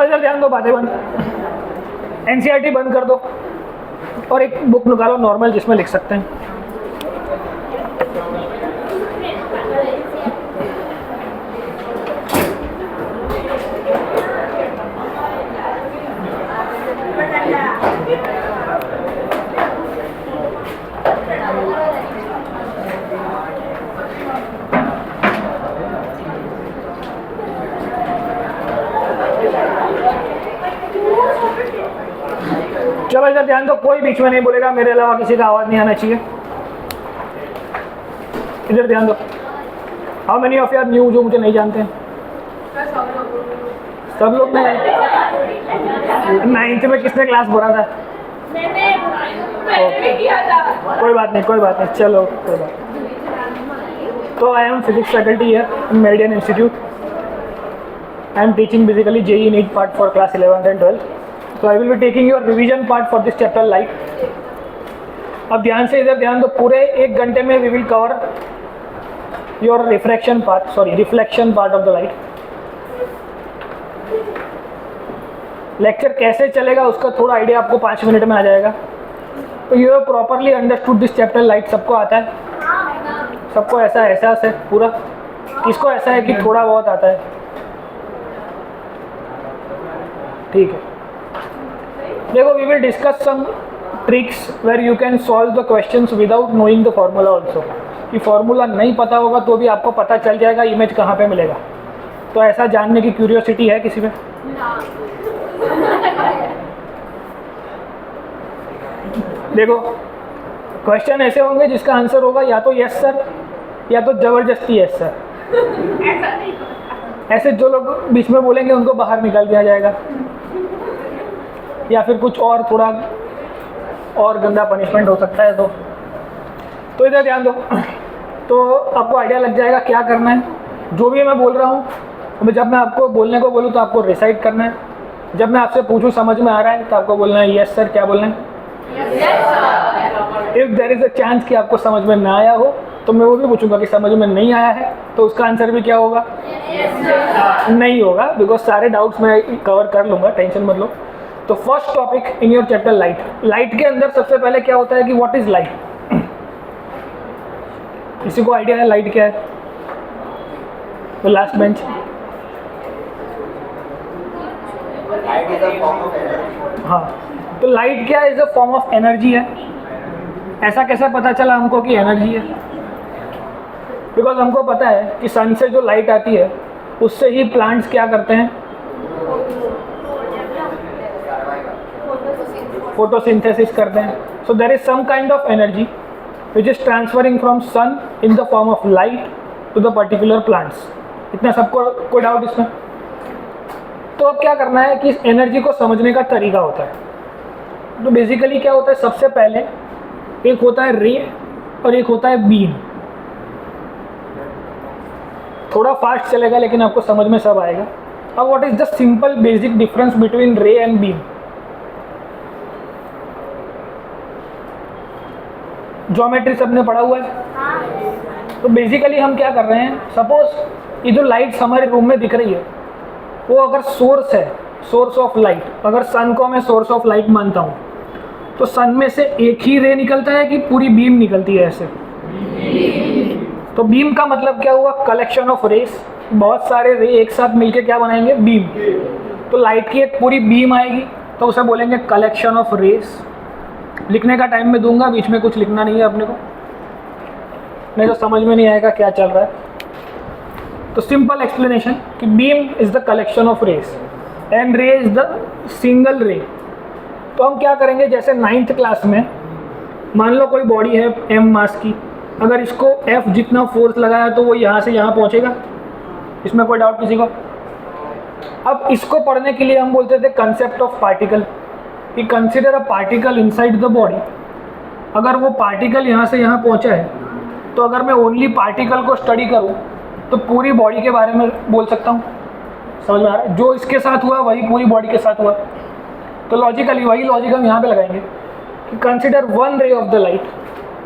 इधर ध्यान दो, बातें बंद, एनसीईआरटी बंद कर दो और एक बुक निकालो नॉर्मल जिसमें लिख सकते हैं। चलो इधर ध्यान दो, कोई बीच में नहीं बोलेगा, मेरे अलावा किसी का आवाज नहीं आना चाहिए। इधर ध्यान दो। How many of you are new, जो मुझे नहीं जानते हैं? सब लोग ने 9th में किसने क्लास भरा था? मैंने किया था। कोई बात नहीं, कोई बात नहीं, चलो कोई बात नहीं। तो I am physics faculty here in meridian institute. I am teaching basically JEE NEET part for class 11th and 12th. So I will be taking your revision part for this chapter light. अब ध्यान से इधर ध्यान दो, पूरे 1 घंटे में we will cover your reflection part of the light. Lecture कैसे चलेगा उसका थोड़ा आइडिया आपको 5 मिनट में आ जाएगा। तो you have properly understood this chapter light. सबको आता है? सबको ऐसा एहसास है पूरा? किसको ऐसा है कि थोड़ा बहुत आता है? ठीक है, देखो we will discuss some tricks where you can solve the questions without knowing the formula also. कि फॉर्मूला नहीं पता होगा तो भी आपको पता चल जाएगा इमेज कहाँ पे मिलेगा। तो ऐसा जानने की क्यूरियोसिटी है किसी में? देखो क्वेश्चन ऐसे होंगे जिसका आंसर होगा या तो यस सर या तो जबरदस्ती यस सर। ऐसे जो लोग बीच में बोलेंगे उनको बाहर निकाल दिया जाएगा, या फिर कुछ और थोड़ा और गंदा पनिशमेंट हो सकता है। तो इधर ध्यान दो, तो आपको आइडिया लग जाएगा क्या करना है। जो भी मैं बोल रहा हूँ, जब मैं आपको बोलने को बोलूँ तो आपको रिसाइट करना है। जब मैं आपसे पूछूँ समझ में आ रहा है तो आपको बोलना है यस सर। क्या बोलना है? If there is a chance कि आपको समझ में ना आया हो तो मैं वो भी पूछूंगा कि समझ में नहीं आया है, तो उसका आंसर भी क्या होगा? नहीं होगा, बिकॉज सारे डाउट्स मैं कवर कर लूँगा, टेंशन मत लो। तो first topic in your chapter light. Light के अंदर सबसे पहले क्या होता है कि व्हाट इज लाइट? किसी को आइडिया है लाइट क्या है? तो लास्ट बेंच। हाँ, तो लाइट क्या is a form of energy है। ऐसा कैसा पता चला हमको कि एनर्जी है? बिकॉज हमको पता है कि सन से जो लाइट आती है उससे ही प्लांट्स क्या करते हैं? फोटोसिंथेसिस करते हैं। So there is some kind of energy which is transferring from sun in the form of light to the particular plants. इतना सबको कोई डाउट इसमें? तो अब क्या करना है कि इस एनर्जी को समझने का तरीका होता है। तो बेसिकली क्या होता है, सबसे पहले एक होता है रे और एक होता है बीम। थोड़ा फास्ट चलेगा लेकिन आपको समझ में सब आएगा। अब what is the simple basic difference between रे एंड बीम? ज्योमेट्री सबने पढ़ा हुआ है। तो बेसिकली हम क्या कर रहे हैं, सपोज ये जो लाइट्स हमारे रूम में दिख रही है वो अगर सोर्स है, सोर्स ऑफ लाइट, अगर सन को मैं सोर्स ऑफ लाइट मानता हूँ तो सन में से एक ही रे निकलता है कि पूरी बीम निकलती है ऐसे? तो बीम का मतलब क्या हुआ? Collection of rays. बहुत सारे रे एक साथ मिलके क्या बनाएंगे? बीम। तो लाइट की एक पूरी बीम आएगी तो उसे बोलेंगे कलेक्शन ऑफ रेस। लिखने का टाइम में दूंगा, बीच में कुछ लिखना नहीं है अपने को, नहीं तो समझ में नहीं आएगा क्या चल रहा है। तो सिंपल एक्सप्लेनेशन कि beam is the collection of rays and ray is the single ray. तो हम क्या करेंगे, जैसे 9th क्लास में मान लो कोई बॉडी है m मास की, अगर इसको F जितना फोर्स लगाया तो वो यहाँ से यहाँ पहुँचेगा। इसमें कोई डाउट किसी को? अब इसको पढ़ने के लिए हम बोलते थे कंसेप्ट ऑफ पार्टिकल, कि consider a particle inside the body. अगर वो पार्टिकल यहाँ से यहाँ पहुँचा है तो अगर मैं ओनली पार्टिकल को स्टडी करूँ तो पूरी बॉडी के बारे में बोल सकता हूँ। समझ में आ रहा है? जो इसके साथ हुआ वही पूरी बॉडी के साथ हुआ। तो लॉजिकली वही लॉजिक हम यहाँ पे लगाएंगे कि consider one ray of the light.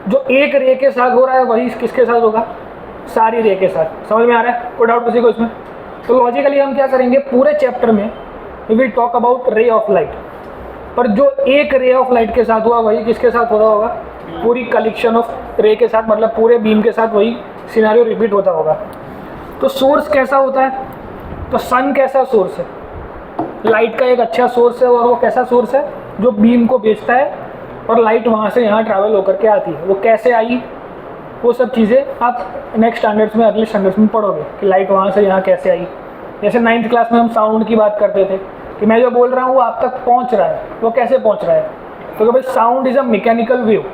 जो एक रे के साथ हो रहा है वही किसके साथ होगा? सारी रे के साथ। समझ में आ रहा है? कोई डाउट किसी को इसमें? तो लॉजिकली हम क्या करेंगे, पूरे चैप्टर में we will talk about ray of light. पर जो एक रे ऑफ लाइट के साथ हुआ वही किसके साथ होता होगा? पूरी कलेक्शन ऑफ रे के साथ, मतलब पूरे बीम के साथ वही सिनेरियो रिपीट होता होगा। तो सोर्स कैसा होता है? तो सन कैसा सोर्स है? लाइट का एक अच्छा सोर्स है, और वो कैसा सोर्स है? जो बीम को भेजता है और लाइट वहाँ से यहाँ ट्रैवल होकर के आती है। वो कैसे आई, वो सब चीज़ें आप नेक्स्ट स्टैंडर्ड्स में, अगले स्टैंडर्ड्स में पढ़ोगे कि लाइट वहाँ से यहाँ कैसे आई। जैसे 9th क्लास में हम साउंड की बात करते थे कि मैं जो बोल रहा हूँ वो आप तक पहुँच रहा है, वो कैसे पहुँच रहा है? तो भाई sound is a mechanical wave.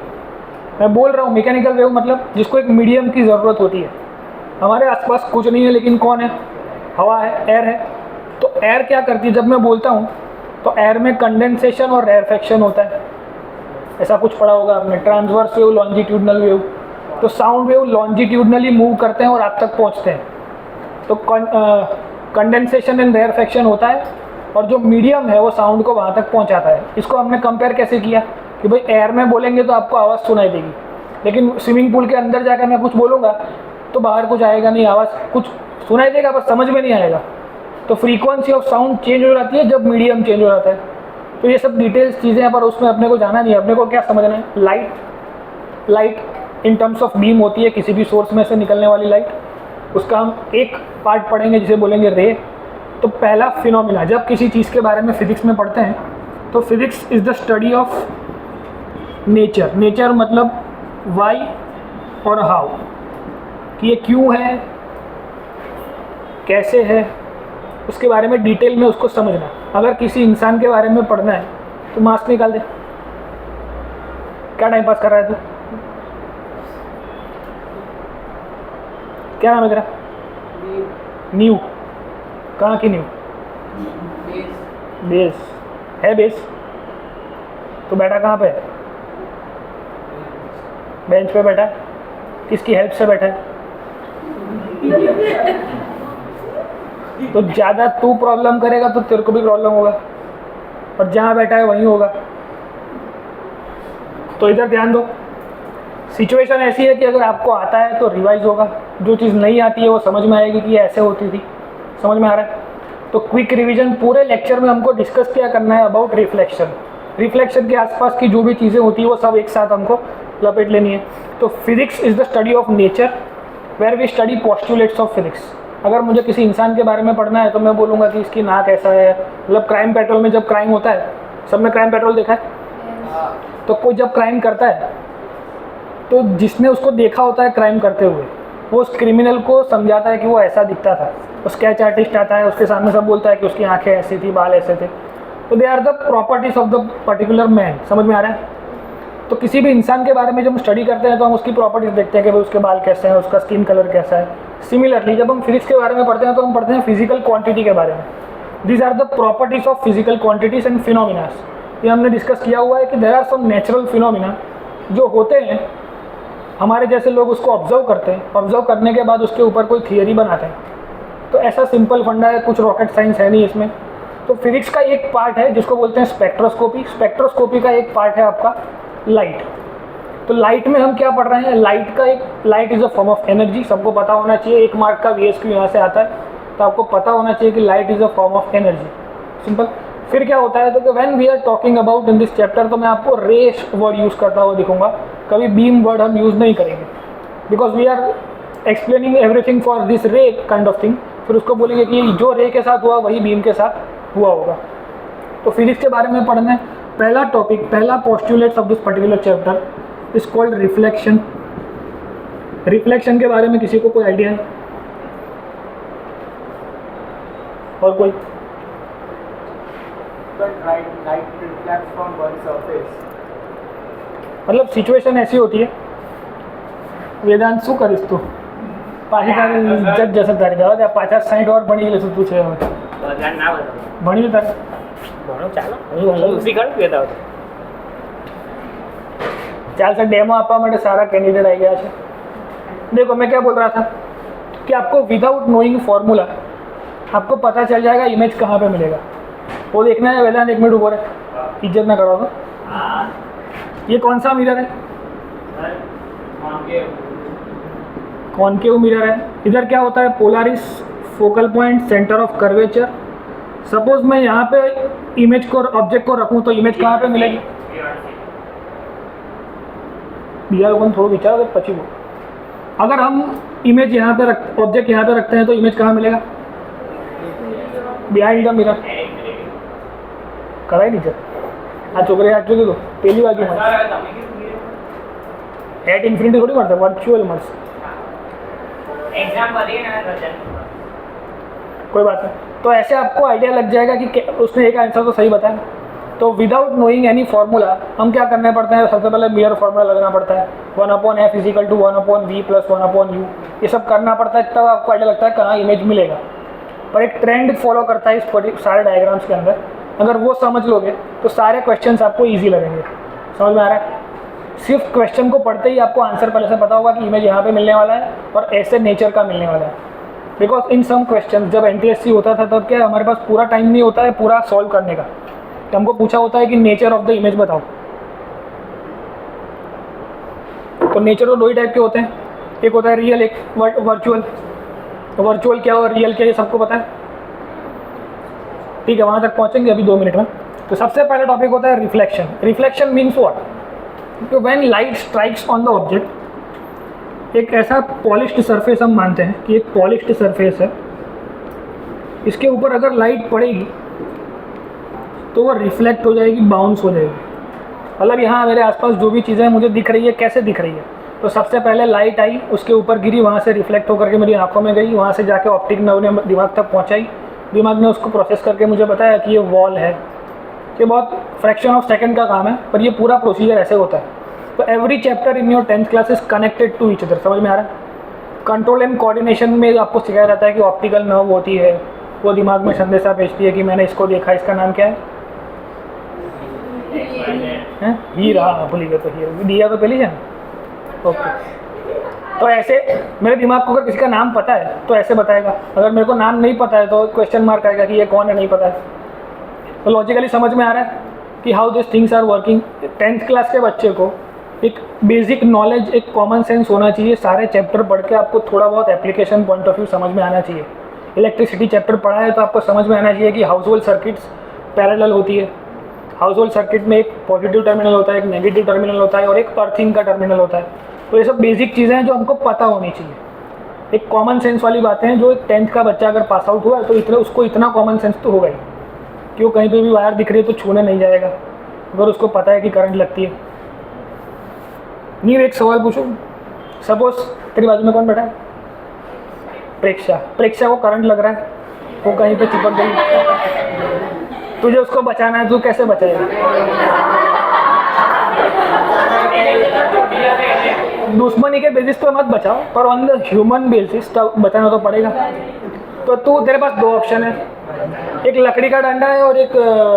मैं बोल रहा हूँ मैकेनिकल वेव मतलब जिसको एक मीडियम की ज़रूरत होती है। हमारे आसपास कुछ नहीं है, लेकिन कौन है? हवा है, एयर है। तो एयर क्या करती है? जब मैं बोलता हूँ तो एयर में कंडेंसेशन और रेरफेक्शन होता है। ऐसा कुछ पढ़ा होगा आपने, ट्रांसवर्स वेव, लॉन्जिट्यूडनल वेव। तो साउंड वेव लॉन्जिट्यूडनली मूव करते हैं और आप तक पहुँचते हैं। तो कंडेंसेशन एंड रेरफेक्शन होता है, और जो मीडियम है वो साउंड को वहाँ तक पहुँचाता है। इसको हमने कंपेयर कैसे किया कि भाई एयर में बोलेंगे तो आपको आवाज़ सुनाई देगी, लेकिन स्विमिंग पूल के अंदर जाकर मैं कुछ बोलूँगा तो बाहर कुछ आएगा नहीं, आवाज़ कुछ सुनाई देगा पर समझ में नहीं आएगा। तो फ्रीक्वेंसी ऑफ साउंड चेंज हो जाती है जब मीडियम चेंज हो जाता है। तो ये सब डिटेल्स चीज़ें हैं, पर उसमें अपने को जाना नहीं है। अपने को क्या समझना है? Light in terms of beam होती है, किसी भी सोर्स में से निकलने वाली लाइट। उसका हम एक पार्ट पढ़ेंगे जिसे बोलेंगे रे। तो पहला फिनोमिना, जब किसी चीज़ के बारे में फिजिक्स में पढ़ते हैं तो physics is the study of nature. Nature मतलब वाई और हाउ, कि ये क्यों है, कैसे है, उसके बारे में डिटेल में उसको समझना। अगर किसी इंसान के बारे में पढ़ना है तो मास्क निकाल दे। क्या टाइम पास कर रहा है तू? क्या नाम है तेरा? न्यू। कहाँ की न्यू? बेस है। बेस तो बैठा कहाँ पे है? बेंच पे बैठा है। किसकी हेल्प से बैठा है? तो ज़्यादा तू प्रॉब्लम करेगा तो तेरे को भी प्रॉब्लम होगा, और जहाँ बैठा है वहीं होगा। तो इधर ध्यान दो। सिचुएशन ऐसी है कि अगर आपको आता है तो रिवाइज होगा, जो चीज़ नहीं आती है वो समझ में आएगी कि ये ऐसे होती थी। समझ में आ रहा है? तो क्विक रिवीजन, पूरे लेक्चर में हमको डिस्कस क्या करना है? About reflection. रिफ्लेक्शन के आसपास की जो भी चीज़ें होती है वो सब एक साथ हमको लपेट लेनी है। तो physics is the study of nature where we study postulates of physics. अगर मुझे किसी इंसान के बारे में पढ़ना है तो मैं बोलूँगा कि इसकी नाक ऐसा है। मतलब क्राइम पेट्रोल में जब क्राइम होता है, सबने क्राइम पेट्रोल देखा है? तो कोई जब क्राइम करता है तो जिसने उसको देखा होता है क्राइम करते हुए, वो उस क्रिमिनल को समझाता है कि वो ऐसा दिखता था। वो स्केच आर्टिस्ट आता है, उसके सामने सब बोलता है कि उसकी आंखें ऐसी थी, बाल ऐसे थे। तो they are the properties of the particular man. समझ में आ रहा है? तो किसी भी इंसान के बारे में जब हम स्टडी करते हैं तो हम उसकी प्रॉपर्टीज देखते हैं कि भाई उसके बाल कैसे हैं, उसका स्किन कलर कैसा है। सिमिलरली जब हम फिजिक्स के बारे में पढ़ते हैं तो हम पढ़ते हैं फिजिकल क्वांटिटी के बारे में। These are the properties of physical quantities and phenomenas. ये हमने डिस्कस किया हुआ है कि there are some natural phenomena जो होते हैं, हमारे जैसे लोग उसको ऑब्जर्व करते हैं, ऑब्जर्व करने के बाद उसके ऊपर कोई थियरी बनाते हैं। तो ऐसा सिंपल फंडा है, कुछ रॉकेट साइंस है नहीं इसमें। तो फिजिक्स का एक पार्ट है जिसको बोलते हैं स्पेक्ट्रोस्कोपी। स्पेक्ट्रोस्कोपी का एक पार्ट है आपका लाइट। तो लाइट में हम क्या पढ़ रहे हैं? Light is a form of energy. सबको पता होना चाहिए। 1 मार्क का VSQ यहाँ से आता है, तो आपको पता होना चाहिए कि light is a form of energy. Simple. फिर क्या होता है? तो when we are talking about in this chapter, तो मैं आपको रे वर्ड यूज़ करता हुआ दिखूंगा, कभी बीम वर्ड हम यूज़ नहीं करेंगे, because we are explaining everything for this ray kind of thing. फिर उसको बोलेंगे कि जो रे के साथ हुआ वही बीम के साथ हुआ होगा। तो फिजिक्स के बारे में पढ़ना है। पहला टॉपिक, पहला postulates of this particular chapter is called reflection. Reflection के बारे में किसी को कोई आइडिया है? और कोई? मतलब सिचुएशन ऐसी होती है, वेदांत शू करीश तू पाછી તારી ઇજ્જત જશે તારી જવા દે 50-60 વાર ભણી લેશું તું છે હવે ના ભણી લે તારે ભણો ચાલો હું શીખવાડું વેદાંત ચાલ સર डेमो આપવા માટે સારા कैंडिडेट आई गया है। देखो मैं क्या बोल रहा था कि आपको विदाउट नोइंग फॉर्मूला आपको पता चल जाएगा इमेज कहाँ पे मिलेगा। वो देखना है वेदांत, 1 मिनट ऊपर है, इज्जत ना करो तो। ये कौन सा मिरर है? कॉनकेव मिरर है। इधर क्या होता है? Polaris, focal point, centre of curvature suppose मैं यहाँ पे इमेज को ऑब्जेक्ट को रखूँ तो इमेज कहाँ पे मिलेगी? बिया लोगों थोड़ा विचार पची वो। अगर हम इमेज यहाँ पे रख ऑब्जेक्ट यहाँ पे रखते हैं तो इमेज कहाँ मिलेगा? Behind the mirror. कराई टीचर आज छोकरे आज तो पहली बार एट इन्फिनिटी थोड़ी मरता वर्चुअल मर्स कोई बात नहीं। तो ऐसे आपको आइडिया लग जाएगा कि उसने एक आंसर तो सही बताया। तो विदाउट नोइंग एनी फार्मूला हम क्या करने पड़ते हैं? सबसे पहले मिरर फार्मूला लगना पड़ता है 1/f = 1/v + 1/u। ये सब करना पड़ता है तब आपको आइडिया लगता है कहाँ इमेज मिलेगा। पर एक ट्रेंड फॉलो करता है इस सारे डायग्राम्स के अंदर। अगर वो समझ लोगे तो सारे क्वेश्चंस आपको ईजी लगेंगे। समझ में आ रहा है? सिर्फ क्वेश्चन को पढ़ते ही आपको आंसर पहले से पता होगा कि इमेज यहाँ पे मिलने वाला है और ऐसे नेचर का मिलने वाला है। बिकॉज इन सम क्वेश्चन जब NTSC होता था तब क्या हमारे पास पूरा टाइम नहीं होता है पूरा सॉल्व करने का। तो हमको पूछा होता है कि नेचर ऑफ द इमेज बताओ। तो नेचर तो दो ही टाइप के होते हैं, एक होता है रियल, एक वर्चुअल। तो वर्चुअल क्या और रियल क्या ये सबको पता है? ठीक है, वहाँ तक पहुँचेंगे अभी 2 मिनट में। तो सबसे पहला टॉपिक होता है रिफ्लेक्शन। Reflection means what? तो when light strikes on the object, एक ऐसा पॉलिश्ड सरफेस हम मानते हैं कि एक पॉलिश्ड सरफेस है, इसके ऊपर अगर लाइट पड़ेगी तो वो रिफ्लेक्ट हो जाएगी, बाउंस हो जाएगी। मतलब यहाँ मेरे आसपास जो भी चीज़ें मुझे दिख रही है कैसे दिख रही है? तो सबसे पहले लाइट आई, उसके ऊपर गिरी, वहाँ से रिफ्लेक्ट होकर के मेरी आंखों में गई, वहाँ से जाके ऑप्टिक नर्व ने दिमाग तक पहुँचाई, दिमाग ने उसको प्रोसेस करके मुझे बताया कि ये वॉल है। ये बहुत फ्रैक्शन ऑफ सेकंड का काम है पर ये पूरा प्रोसीजर ऐसे होता है। तो every chapter in your 10th class is connected to each other. समझ में आ रहा है? कंट्रोल एंड कोऑर्डिनेशन में आपको सिखाया जाता है कि ऑप्टिकल नर्व होती है, वो दिमाग में संदेशा भेजती है कि मैंने इसको देखा, इसका नाम क्या है? हीरा। भूल गए तो हीरा दिया तो पहले है। ओके, तो ऐसे मेरे दिमाग को अगर किसी का नाम पता है तो ऐसे बताएगा, अगर मेरे को नाम नहीं पता है तो क्वेश्चन मार्क आएगा कि ये कौन है, नहीं पता है। तो लॉजिकली समझ में आ रहा है कि how this things are working. 10th class के बच्चे को एक बेसिक नॉलेज, एक कॉमन सेंस होना चाहिए। सारे चैप्टर पढ़ के आपको थोड़ा बहुत एप्लीकेशन पॉइंट ऑफ व्यू समझ में आना चाहिए। इलेक्ट्रिसिटी चैप्टर पढ़ा है तो आपको समझ में आना चाहिए कि हाउस होल्ड सर्किट्स पैरेलल होती है। हाउस होल्ड सर्किट में एक पॉजिटिव टर्मिनल होता है, एक नेगेटिव टर्मिनल होता है और एक अर्थिंग का टर्मिनल होता है। तो ये सब बेसिक चीज़ें हैं जो हमको पता होनी चाहिए। एक कॉमन सेंस वाली बातें हैं जो एक 10th का बच्चा अगर पास आउट हुआ है तो उसको इतना कॉमन सेंस तो होगा ही कि वो कहीं पे भी वायर दिख रही है तो छूने नहीं जाएगा अगर उसको पता है कि करंट लगती है। नहीं, एक सवाल पूछूं। सपोज तेरी बाजू में कौन बैठा है? प्रेक्षा। प्रेक्षा को करंट लग रहा है, वो कहीं पे चिपक गई, तुझे उसको बचाना है, तू कैसे बचाएगा? दुश्मनी के बेसिस पे मत बचाओ पर ऑन द ह्यूमन बेसिस तो बचाना तो पड़ेगा। तो तू तेरे पास 2 ऑप्शन है, एक लकड़ी का डंडा है और एक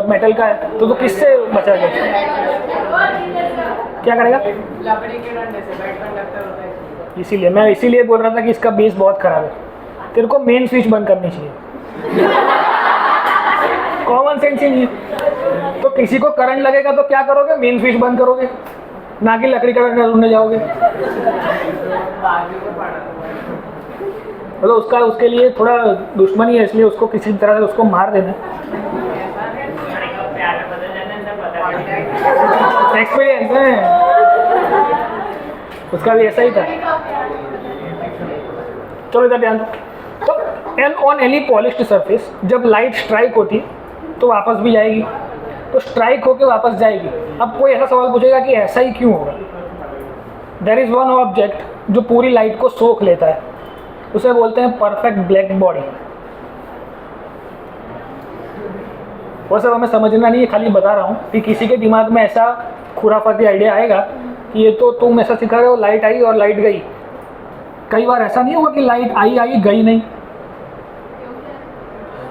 मेटल का है, तो तू किससे बचाएगा? क्या करेगा? लकड़ी के डंडे से, बैट कंडक्टर होता है। इसीलिए बोल रहा था कि इसका बेस बहुत खराब है। तेरे को मेन स्विच बंद करनी चाहिए। कॉमन सेंस ही नहीं। तो किसी को करंट लगेगा तो क्या करोगे? मेन स्विच बंद करोगे, ना कि लकड़ी का डंडा ढूंढने जाओगे। मतलब उसके लिए थोड़ा दुश्मनी है, इसलिए उसको किसी तरह से उसको मार देना। एक्सपीरियंस है उसका भी ऐसा ही था। चलो इधर ध्यान दो। तो and on any polished surface जब लाइट स्ट्राइक होती तो वापस भी जाएगी, तो स्ट्राइक होकर वापस जाएगी। अब कोई ऐसा सवाल पूछेगा कि ऐसा ही क्यों होगा? देयर इज वन ऑब्जेक्ट जो पूरी लाइट को सोख लेता है, उसे बोलते हैं परफेक्ट ब्लैक बॉडी। वो सब हमें समझना नहीं है, खाली बता रहा हूँ कि किसी के दिमाग में ऐसा खुराफाती आइडिया आएगा कि ये तो तुम ऐसा सिखा रहे हो, लाइट आई और लाइट गई। कई बार ऐसा नहीं हुआ कि लाइट आई गई नहीं।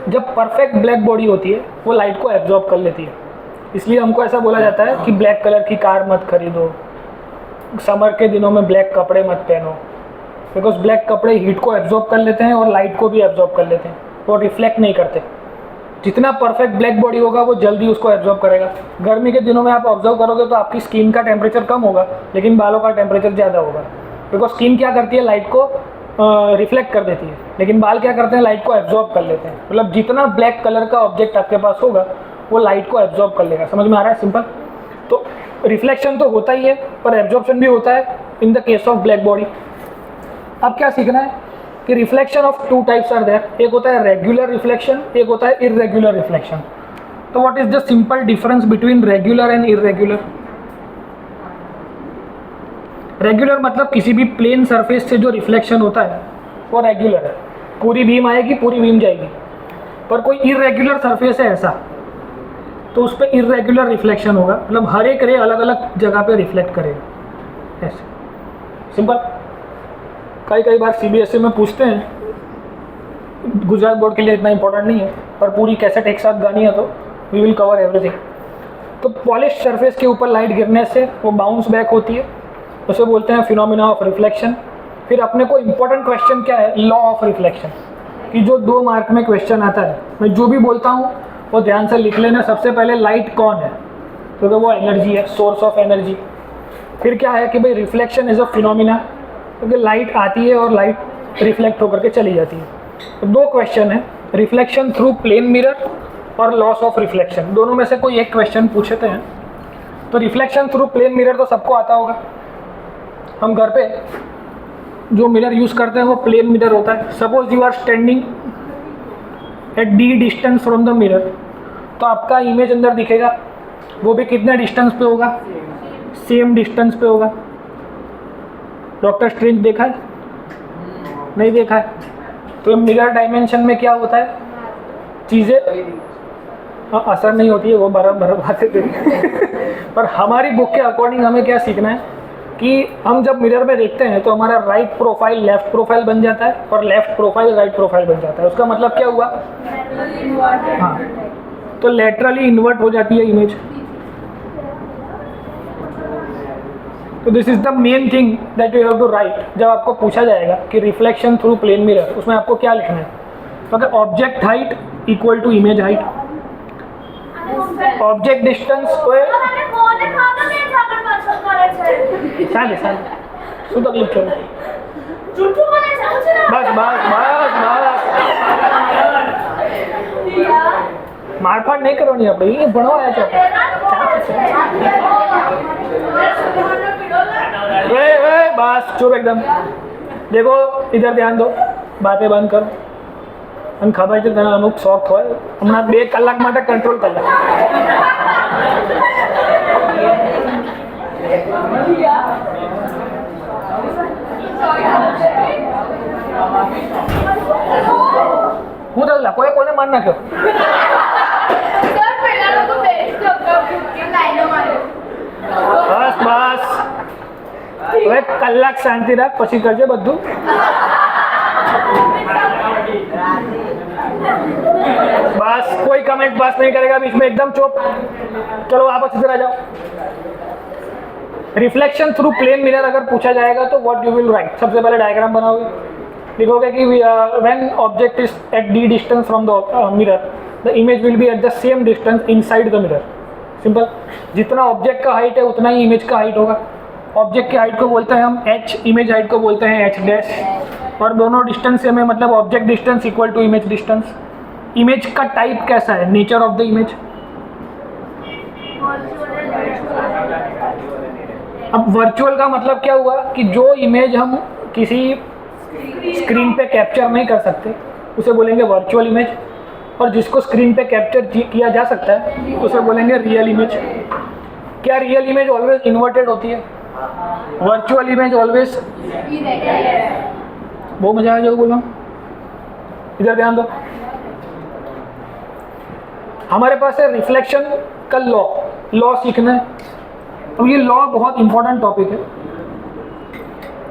जब परफेक्ट ब्लैक बॉडी होती है वो लाइट को एब्जॉर्ब कर लेती है। इसलिए हमको ऐसा बोला जाता है कि ब्लैक कलर की कार मत खरीदो, समर के दिनों में ब्लैक कपड़े मत पहनो, बिकॉज ब्लैक कपड़े हीट को एब्जॉर्ब कर लेते हैं और लाइट को भी एब्जॉर्ब कर लेते हैं, वो रिफ्लेक्ट नहीं करते। जितना परफेक्ट ब्लैक बॉडी होगा वो जल्दी उसको एब्जॉर्ब करेगा। गर्मी के दिनों में आप ऑब्जर्व करोगे तो आपकी स्किन का टेम्परेचर कम होगा लेकिन बालों का टेम्परेचर ज़्यादा होगा, बिकॉज स्किन क्या करती है? लाइट को रिफ्लेक्ट कर देती है, लेकिन बाल क्या करते हैं, लाइट को एब्जॉर्ब कर लेते हैं। मतलब जितना ब्लैक कलर का ऑब्जेक्ट आपके पास होगा वो लाइट को एब्जॉर्ब कर लेगा। समझ में आ रहा है? सिंपल। तो रिफ्लेक्शन तो होता ही है, पर एब्जॉर्प्शन भी होता है in the case of black body. अब क्या सीखना है कि reflection of two types are there. एक होता है रेगुलर रिफ्लेक्शन, एक होता है इरेगुलर रिफ्लेक्शन। तो what is the simple difference between regular and irregular? Regular मतलब किसी भी प्लेन सरफेस से जो रिफ्लेक्शन होता है वो रेगुलर है, पूरी बीम आएगी, पूरी बीम जाएगी। पर कोई इरेगुलर सरफेस है ऐसा, तो उस पर इरेगुलर रिफ्लेक्शन होगा, मतलब हर एक रे अलग अलग जगह पे रिफ्लेक्ट करेगा। ऐसे सिंपल। कई बार CBSE में पूछते हैं, गुजरात बोर्ड के लिए इतना इंपॉर्टेंट नहीं है, पर पूरी कैसेट एक साथ गानी है तो वी विल कवर एवरीथिंग। तो पॉलिश सरफेस के ऊपर लाइट गिरने से वो बाउंस बैक होती है, उसे बोलते हैं फिनोमिना ऑफ रिफ्लेक्शन। फिर अपने को इम्पोर्टेंट क्वेश्चन क्या है, लॉ ऑफ रिफ्लेक्शन, कि जो 2 मार्क में क्वेश्चन आता है, मैं जो भी बोलता हूँ वो ध्यान से लिख लेना। सबसे पहले लाइट कौन है, क्योंकि वो एनर्जी है, सोर्स ऑफ एनर्जी। फिर क्या है कि भाई रिफ्लेक्शन इज अ फिनोमिना, क्योंकि लाइट आती है और लाइट रिफ्लेक्ट होकर के चली जाती है। तो 2 क्वेश्चन है, रिफ्लेक्शन थ्रू प्लेन मिरर और लॉस ऑफ रिफ्लेक्शन। दोनों में से कोई एक क्वेश्चन पूछते हैं। तो रिफ्लेक्शन थ्रू प्लेन मिरर तो सबको आता होगा। हम घर पे जो मिरर यूज़ करते हैं वो प्लेन मिरर होता है। Suppose you are standing at D distance from the mirror, तो आपका इमेज अंदर दिखेगा, वो भी कितने डिस्टेंस पे होगा, सेम डिस्टेंस पे होगा। डॉक्टर स्ट्रेंज देखा है? नहीं देखा है? तो मिरर डायमेंशन में क्या होता है, चीज़ें असर नहीं होती है, वो बराबर बातें पर हमारी बुक के अकॉर्डिंग हमें क्या सीखना है कि हम जब मिरर में देखते हैं तो हमारा राइट प्रोफाइल लेफ्ट प्रोफाइल बन जाता है और लेफ्ट प्रोफाइल राइट प्रोफाइल बन जाता है। उसका मतलब क्या हुआ? हाँ, तो लेटरली इन्वर्ट हो जाती है इमेज। तो this is the main thing that you have to write. जब आपको पूछा जाएगा कि रिफ्लेक्शन थ्रू प्लेन मिरर, उसमें आपको क्या लिखना है? तो अगर object height equal to image height, object distance ચાલે શું તકલીફ છે? બસ બસ બસ બસ મારફાટ નહીં કરવાની આપણે, એ ભણવા આવ્યા છે। बस चुप एकदम। देखो इधर ध्यान दो, बातें बंद करो। અને ખબર છે તને અમુક શોખ હોય, હમણાં 2 કલાક માટે કંટ્રોલ કરી લે। હું તો કોઈએ કોને માર નાખ્યો? બસ બસ હવે કલાક શાંતિ રાખ, પછી કરજે બધું। बस कोई कमेंट पास नहीं करेगा बीच में, एकदम चुप। चलो वापस इधर आ जाओ। रिफ्लेक्शन थ्रू प्लेन मिरर अगर पूछा जाएगा तो व्हाट यू विल राइट? सबसे पहले डायग्राम बनाओगे, लिखोगे कि when object is at D distance from the mirror the image will be at the same distance inside the mirror. Simple. जितना ऑब्जेक्ट का हाइट है उतना ही इमेज का हाइट होगा। ऑब्जेक्ट की हाइट को बोलते हैं हम h, इमेज हाइट को बोलते हैं h डैश। और दोनों डिस्टेंस से हमें मतलब object distance equal to image distance. Image का टाइप कैसा है, नेचर ऑफ द इमेज? अब वर्चुअल का मतलब क्या हुआ कि जो इमेज हम किसी स्क्रीन पे कैप्चर नहीं कर सकते उसे बोलेंगे वर्चुअल इमेज, और जिसको स्क्रीन पे कैप्चर किया जा सकता है उसे बोलेंगे रियल इमेज। क्या रियल इमेज ऑलवेज इन्वर्टेड होती है? Virtual image always. वो मजा आ जाओ, बोलो इधर ध्यान दो। हमारे पास है रिफ्लेक्शन का लॉ सीखना है। अब ये लॉ बहुत इंपॉर्टेंट टॉपिक है।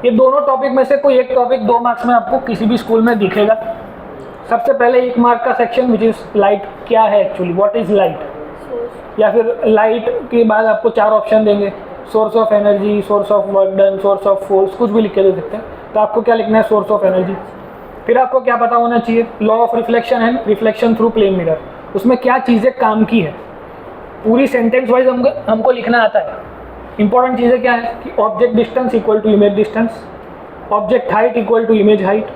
ये दोनों टॉपिक में से कोई एक टॉपिक 2 मार्क्स में आपको किसी भी स्कूल में दिखेगा। सबसे पहले 1 मार्क का सेक्शन विच इज लाइट, क्या है एक्चुअली, व्हाट इज लाइट, या फिर लाइट के बाद आपको 4 ऑप्शन देंगे, source of energy, source of work done, source of force, कुछ भी लिख के दे सकते हैं। तो आपको क्या लिखना है? Source of energy. फिर आपको क्या पता होना चाहिए? Law of reflection and reflection through plane mirror. उसमें क्या चीज़ें काम की है, पूरी सेंटेंस वाइज हमको लिखना आता है। इंपॉर्टेंट चीज़ें क्या है कि object distance equal to image distance, object height equal to image height,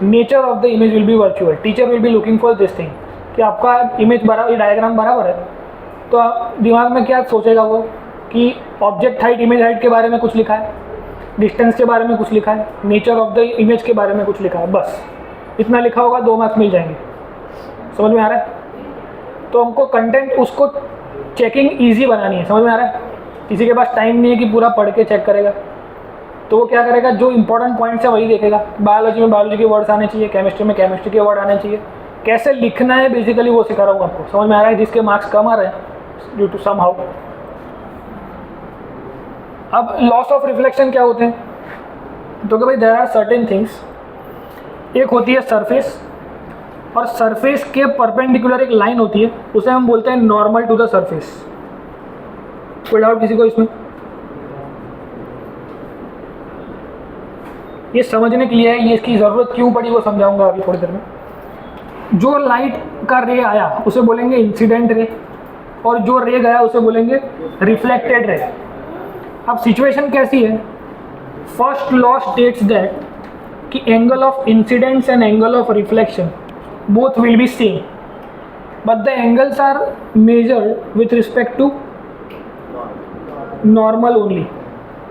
nature of the image will be virtual, teacher will be looking for this thing कि आपका इमेज बराबर, ये डायग्राम बराबर है, तो आप दिमाग में क्या सोचेगा वो कि ऑब्जेक्ट हाइट इमेज हाइट के बारे में कुछ लिखा है, डिस्टेंस के बारे में कुछ लिखा है, नेचर ऑफ द इमेज के बारे में कुछ लिखा है, बस इतना लिखा होगा, 2 मार्क्स मिल जाएंगे। समझ में आ रहा है? तो हमको कंटेंट उसको चेकिंग ईजी बनानी है। समझ में आ रहा है? किसी के पास टाइम नहीं है कि पूरा पढ़ के चेक करेगा, तो वो क्या करेगा, जो इंपॉर्टेंट पॉइंट्स है वही देखेगा। बायोलॉजी में बायोलॉजी के वर्ड्स आने चाहिए, केमिस्ट्री में केमिस्ट्री के वर्ड आने चाहिए, कैसे लिखना है बेसिकली वो सिखा रहा हूँ आपको। समझ में आ रहा है? जिसके मार्क्स कम आ रहे हैं ड्यू टू सम हाउ। अब लॉस ऑफ रिफ्लेक्शन क्या होते हैं, तो कि भाई देयर आर सर्टेन थिंग्स, एक होती है सरफेस, और सरफेस के परपेंडिकुलर एक लाइन होती है, उसे हम बोलते हैं नॉर्मल टू द सरफेस। कोई डाउट किसी को इसमें? ये समझने के लिए है, ये इसकी ज़रूरत क्यों पड़ी वो समझाऊंगा अभी थोड़ी देर में। जो लाइट का रे आया उसे बोलेंगे इंसिडेंट रे, और जो रे गया उसे बोलेंगे रिफ्लेक्टेड रे। अब सिचुएशन कैसी है, फर्स्ट लॉ स्टेट्स दैट कि angle of incidence and angle of reflection both will be same, but the angles are measured with respect to normal only,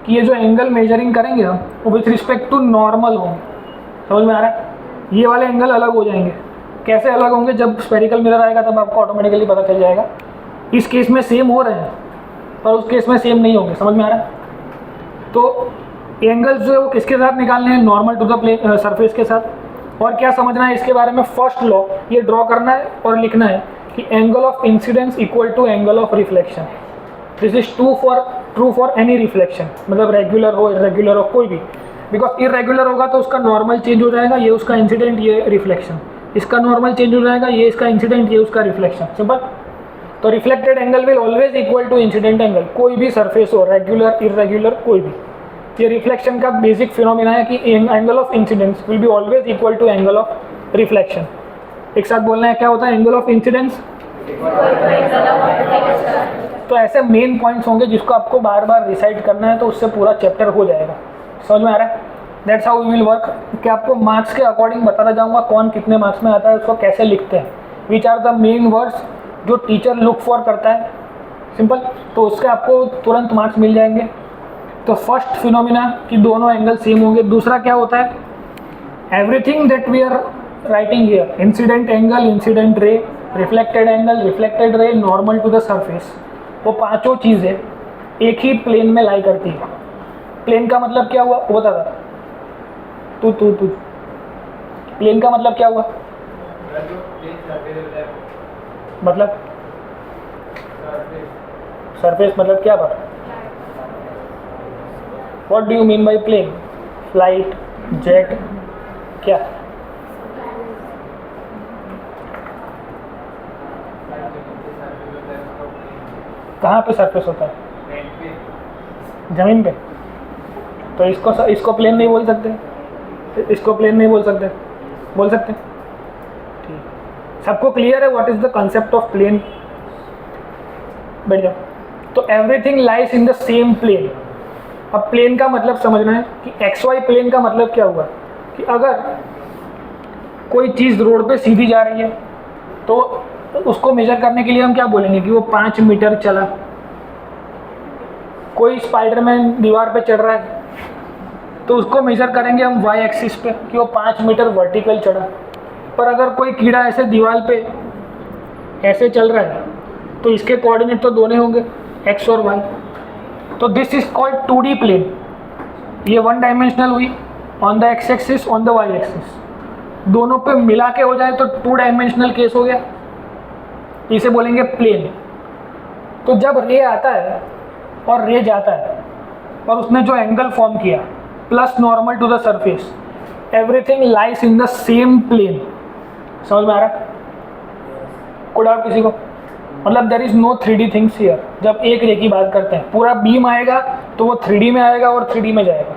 कि ये जो एंगल मेजरिंग करेंगे हम वो विथ रिस्पेक्ट टू नॉर्मल होंगे। समझ में आ रहा है? ये वाले एंगल अलग हो जाएंगे। कैसे अलग होंगे, जब स्फेरिकल मिरर आएगा तब आपको ऑटोमेटिकली पता चल जाएगा। इस केस में सेम हो रहे हैं पर उस केस में सेम नहीं होंगे। समझ में आ रहा है? तो एंगल्स जो है वो किसके साथ निकालने हैं, normal to the plane surface के साथ। और क्या समझना है इसके बारे में, फर्स्ट लॉ ये ड्रॉ करना है और लिखना है कि angle of incidence equal to angle of reflection. This is true for any reflection, मतलब रेगुलर हो इरेगुलर हो कोई भी, बिकॉज इरेगुलर होगा तो उसका नॉर्मल चेंज हो जाएगा, ये उसका इंसिडेंट ये रिफ्लेक्शन, इसका नॉर्मल चेंज हो जाएगा, ये इसका इंसिडेंट ये उसका रिफ्लेक्शन। सिंपल। तो reflected angle will always equal to incident angle, कोई भी सरफेस हो, रेगुलर इरेगुलर कोई भी। ये रिफ्लेक्शन का बेसिक फिनोमिना है कि angle of incidence will be always equal to angle of reflection. एक साथ बोलना है, क्या होता है एंगल ऑफ इंसिडेंस? तो ऐसे मेन पॉइंट्स होंगे जिसको आपको बार बार रिसाइट करना है, तो उससे पूरा चैप्टर हो जाएगा। समझ में आ रहा है? That's how we will work. कि आपको मार्क्स के अकॉर्डिंग बताता जाऊंगा कौन कितने मार्क्स में आता है, उसको कैसे लिखते हैं, which are the main words जो टीचर लुक फॉर करता है। सिंपल। तो उसके आपको तुरंत मार्क्स मिल जाएंगे। तो फर्स्ट फिनोमिना कि दोनों एंगल सेम होंगे। दूसरा क्या होता है, everything that we are writing here, incident angle, incident ray, reflected angle, reflected ray, normal to the surface, वो पांचों चीज़ें एक ही प्लेन में लाई करती है। प्लेन का मतलब क्या हुआ वो बता था तू प्लेन का मतलब क्या हुआ? मतलब सरफेस मतलब क्या बात? What do you mean by plane? Flight, jet, क्या? कहाँ पे सरफेस होता है? जमीन पे। तो इसको प्लेन नहीं बोल सकते, इसको प्लेन नहीं बोल सकते, बोल सकते? ठीक। सबको क्लियर है what is the concept of plane? बैठ जाओ। तो everything lies in the same plane. अब प्लेन का मतलब समझना है कि XY प्लेन का मतलब क्या हुआ कि अगर कोई चीज़ रोड पे सीधी जा रही है तो उसको मेजर करने के लिए हम क्या बोलेंगे कि वो 5 मीटर चला। कोई स्पाइडरमैन दीवार पे चढ़ रहा है तो उसको मेजर करेंगे हम Y एक्सिस पे कि वो 5 मीटर वर्टिकल चढ़ा। पर अगर कोई कीड़ा ऐसे दीवार पे ऐसे चल रहा है तो इसके कोऑर्डिनेट तो दोनों होंगे, X और Y। तो this is called 2D plane. ये 1 डायमेंशनल हुई, on the X axis, on the Y axis, दोनों पे मिला के हो जाए तो 2 डायमेंशनल केस हो गया, इसे बोलेंगे प्लेन। तो जब रे आता है और रे जाता है और उसने जो एंगल फॉर्म किया plus normal to the surface, everything lies in the same plane. समझ में आ रहा है? कोई डाउट किसी को? मतलब there is no 3D things here. जब एक रे की बात करते हैं पूरा बीम आएगा तो वो 3D में आएगा और 3D में जाएगा।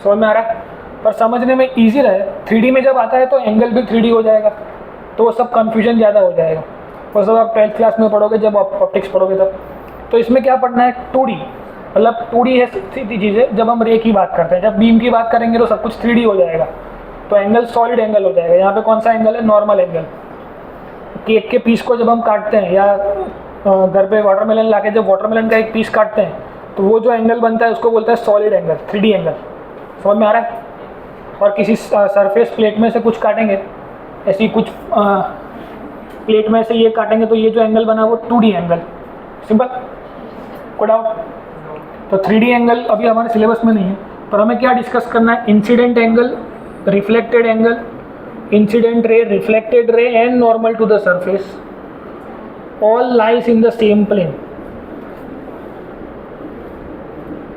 समझ में आ रहा है? पर समझने में ईजी रहे, 3D में जब आता है तो एंगल भी 3D हो जाएगा, तो वो सब कन्फ्यूजन ज़्यादा हो जाएगा। वो सब आप 12th क्लास में पढ़ोगे जब आप ऑप्टिक्स पढ़ोगे तब। तो इसमें क्या पढ़ना है, 2D। मतलब 2D है सीधी चीज़ें। जब हम रे की बात करते हैं, जब बीम की बात करेंगे तो सब कुछ 3D हो जाएगा, तो एंगल सॉलिड एंगल हो जाएगा। यहाँ पे कौन सा एंगल है? Normal angle. केक के पीस को जब हम काटते हैं या घर पे वाटरमेलन ला के जब वाटरमेलन का एक पीस काटते हैं तो वो जो एंगल बनता है उसको बोलता है सॉलिड एंगल, 3D एंगल। समझ में आ रहा है? और किसी सरफेस प्लेट में से कुछ काटेंगे, ऐसी कुछ प्लेट में से ये काटेंगे तो ये जो एंगल बना वो 2D एंगल। सिंपल, कोई डाउट? तो 3D एंगल अभी हमारे सिलेबस में नहीं है, पर हमें क्या डिस्कस करना है? Incident angle, reflected angle, incident ray, reflected ray and normal to the surface, all lies in the same plane.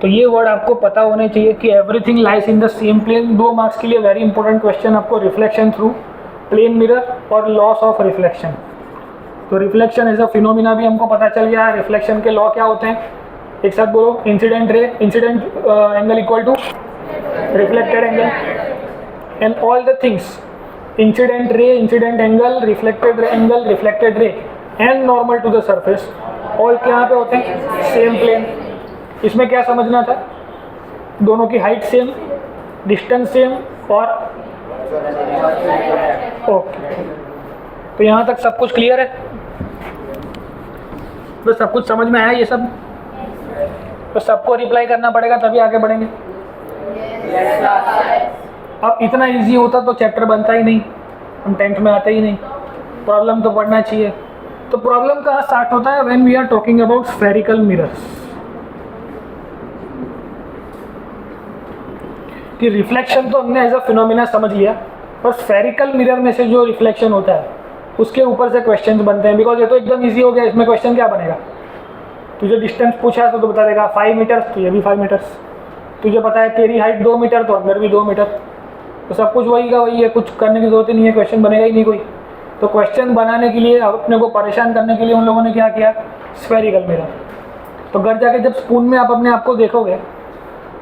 तो ये वर्ड आपको पता होने चाहिए कि everything lies in the same plane. 2 marks के लिए वेरी इंपॉर्टेंट क्वेश्चन आपको, रिफ्लेक्शन थ्रू प्लेन मिरर और लॉस ऑफ रिफ्लेक्शन। तो रिफ्लेक्शन एज अ फिनोमिना भी हमको पता चल गया। रिफ्लेक्शन के लॉ क्या होते हैं? एक साथ बोलो, incident ray, incident angle equal to reflected angle, and all the things, incident ray, incident angle, reflected angle, reflected ray and normal to the surface, all कहाँ पे होते हैं? Same plane. इसमें क्या समझना था? दोनों की हाइट सेम, डिस्टेंस सेम और ओके। तो यहाँ तक सब कुछ क्लियर है? तो सब कुछ समझ में आया ये सब? तो सबको रिप्लाई करना पड़ेगा तभी आगे बढ़ेंगे। अब इतना इजी होता तो चैप्टर बनता ही नहीं, हम 10th में आते ही नहीं। प्रॉब्लम तो पढ़ना चाहिए। तो प्रॉब्लम कहाँ स्टार्ट होता है? When we are talking about spherical mirrors. कि रिफ्लेक्शन तो हमने एज अ फिनोमिना समझ लिया, पर स्फेरिकल मिरर में से जो रिफ्लेक्शन होता है उसके ऊपर से क्वेश्चंस बनते हैं। बिकॉज ये तो एकदम इजी हो गया, इसमें क्वेश्चन क्या बनेगा? तुझे डिस्टेंस पूछा तो बता देगा 5 मीटर्स, तो ये भी 5 मीटर्स। तुझे पता है तेरी हाइट 2 मीटर, तो अंदर भी 2 मीटर। तो सब कुछ वही का वही है, कुछ करने की जरूरत ही नहीं है, क्वेश्चन बनेगा ही नहीं कोई। तो क्वेश्चन बनाने के लिए, अपने को परेशान करने के लिए उन लोगों ने क्या किया? Spherical mirror. तो घर जाके जब स्पून में आप अपने आप को देखोगे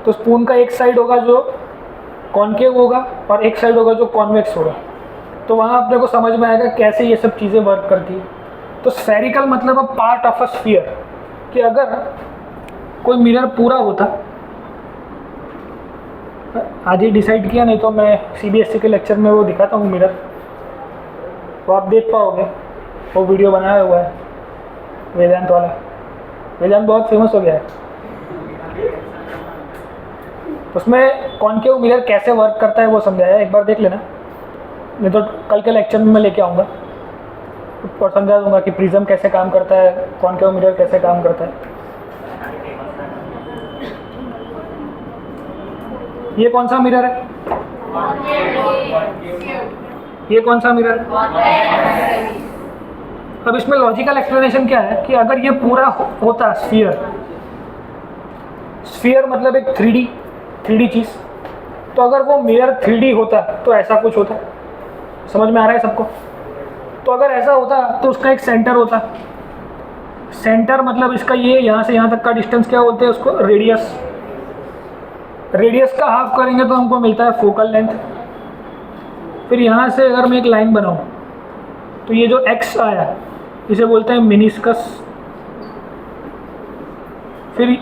तो स्पून का एक साइड होगा जो कॉन्केव होगा और एक साइड होगा जो कॉन्वेक्स होगा। तो वहाँ अपने को समझ में आएगा कैसे ये सब चीज़ें वर्क करती है। तो स्फेरिकल मतलब a part of a sphere, कि अगर कोई मिरर पूरा होता, आज ही डिसाइड किया, नहीं तो मैं CBSE के लेक्चर में वो दिखाता हूँ मिरर, तो आप देख पाओगे। वो वीडियो बनाया हुआ है वेदांत वाला। वेदांत बहुत फेमस हो गया है। उसमें कॉन्केव मिरर कैसे वर्क करता है वो समझाया, एक बार देख लेना। नहीं तो कल के लेक्चर में मैं लेके आऊँगा और समझा दूंगा कि प्रिज्म कैसे काम करता है, कॉन्केव मिरर कैसे काम करता है। ये कौन सा मिरर है? ये कौन सा मिरर है? अब इसमें लॉजिकल एक्सप्लेनेशन क्या है कि अगर ये पूरा होता स्फीयर, स्फीयर मतलब एक 3D चीज़, तो अगर वो मिरर 3D होता तो ऐसा कुछ होता। समझ में आ रहा है सबको? तो अगर ऐसा होता तो उसका एक सेंटर होता। सेंटर मतलब इसका ये यहाँ से यहाँ तक का डिस्टेंस क्या बोलते हैं उसको? रेडियस। रेडियस का हाफ करेंगे तो हमको मिलता है फोकल लेंथ। फिर यहाँ से अगर मैं एक लाइन बनाऊँ तो ये जो एक्स आया इसे बोलते हैं मिनिस्कस। फिर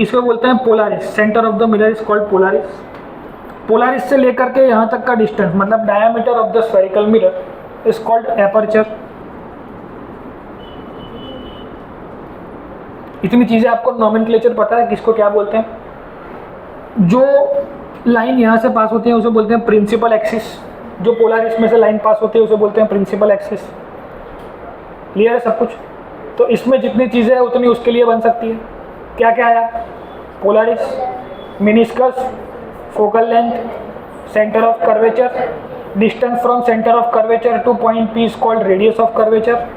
इसको बोलते हैं Polaris. Centre of the mirror is called Polaris. Polaris से लेकर के यहाँ तक का डिस्टेंस मतलब diameter of the spherical mirror is called aperture. इतनी चीज़ें आपको नॉमेनक्लेचर पता है किसको क्या बोलते हैं। जो लाइन यहाँ से पास होती है उसे बोलते हैं प्रिंसिपल एक्सिस। जो पोलारिस में से लाइन पास होती है उसे बोलते हैं प्रिंसिपल एक्सिस। क्लियर है सब कुछ? तो इसमें जितनी चीज़ें हैं उतनी उसके लिए बन सकती है। क्या क्या आया? Polaris, meniscus, focal length, centre of curvature, distance from centre of curvature to point P is called radius of curvature,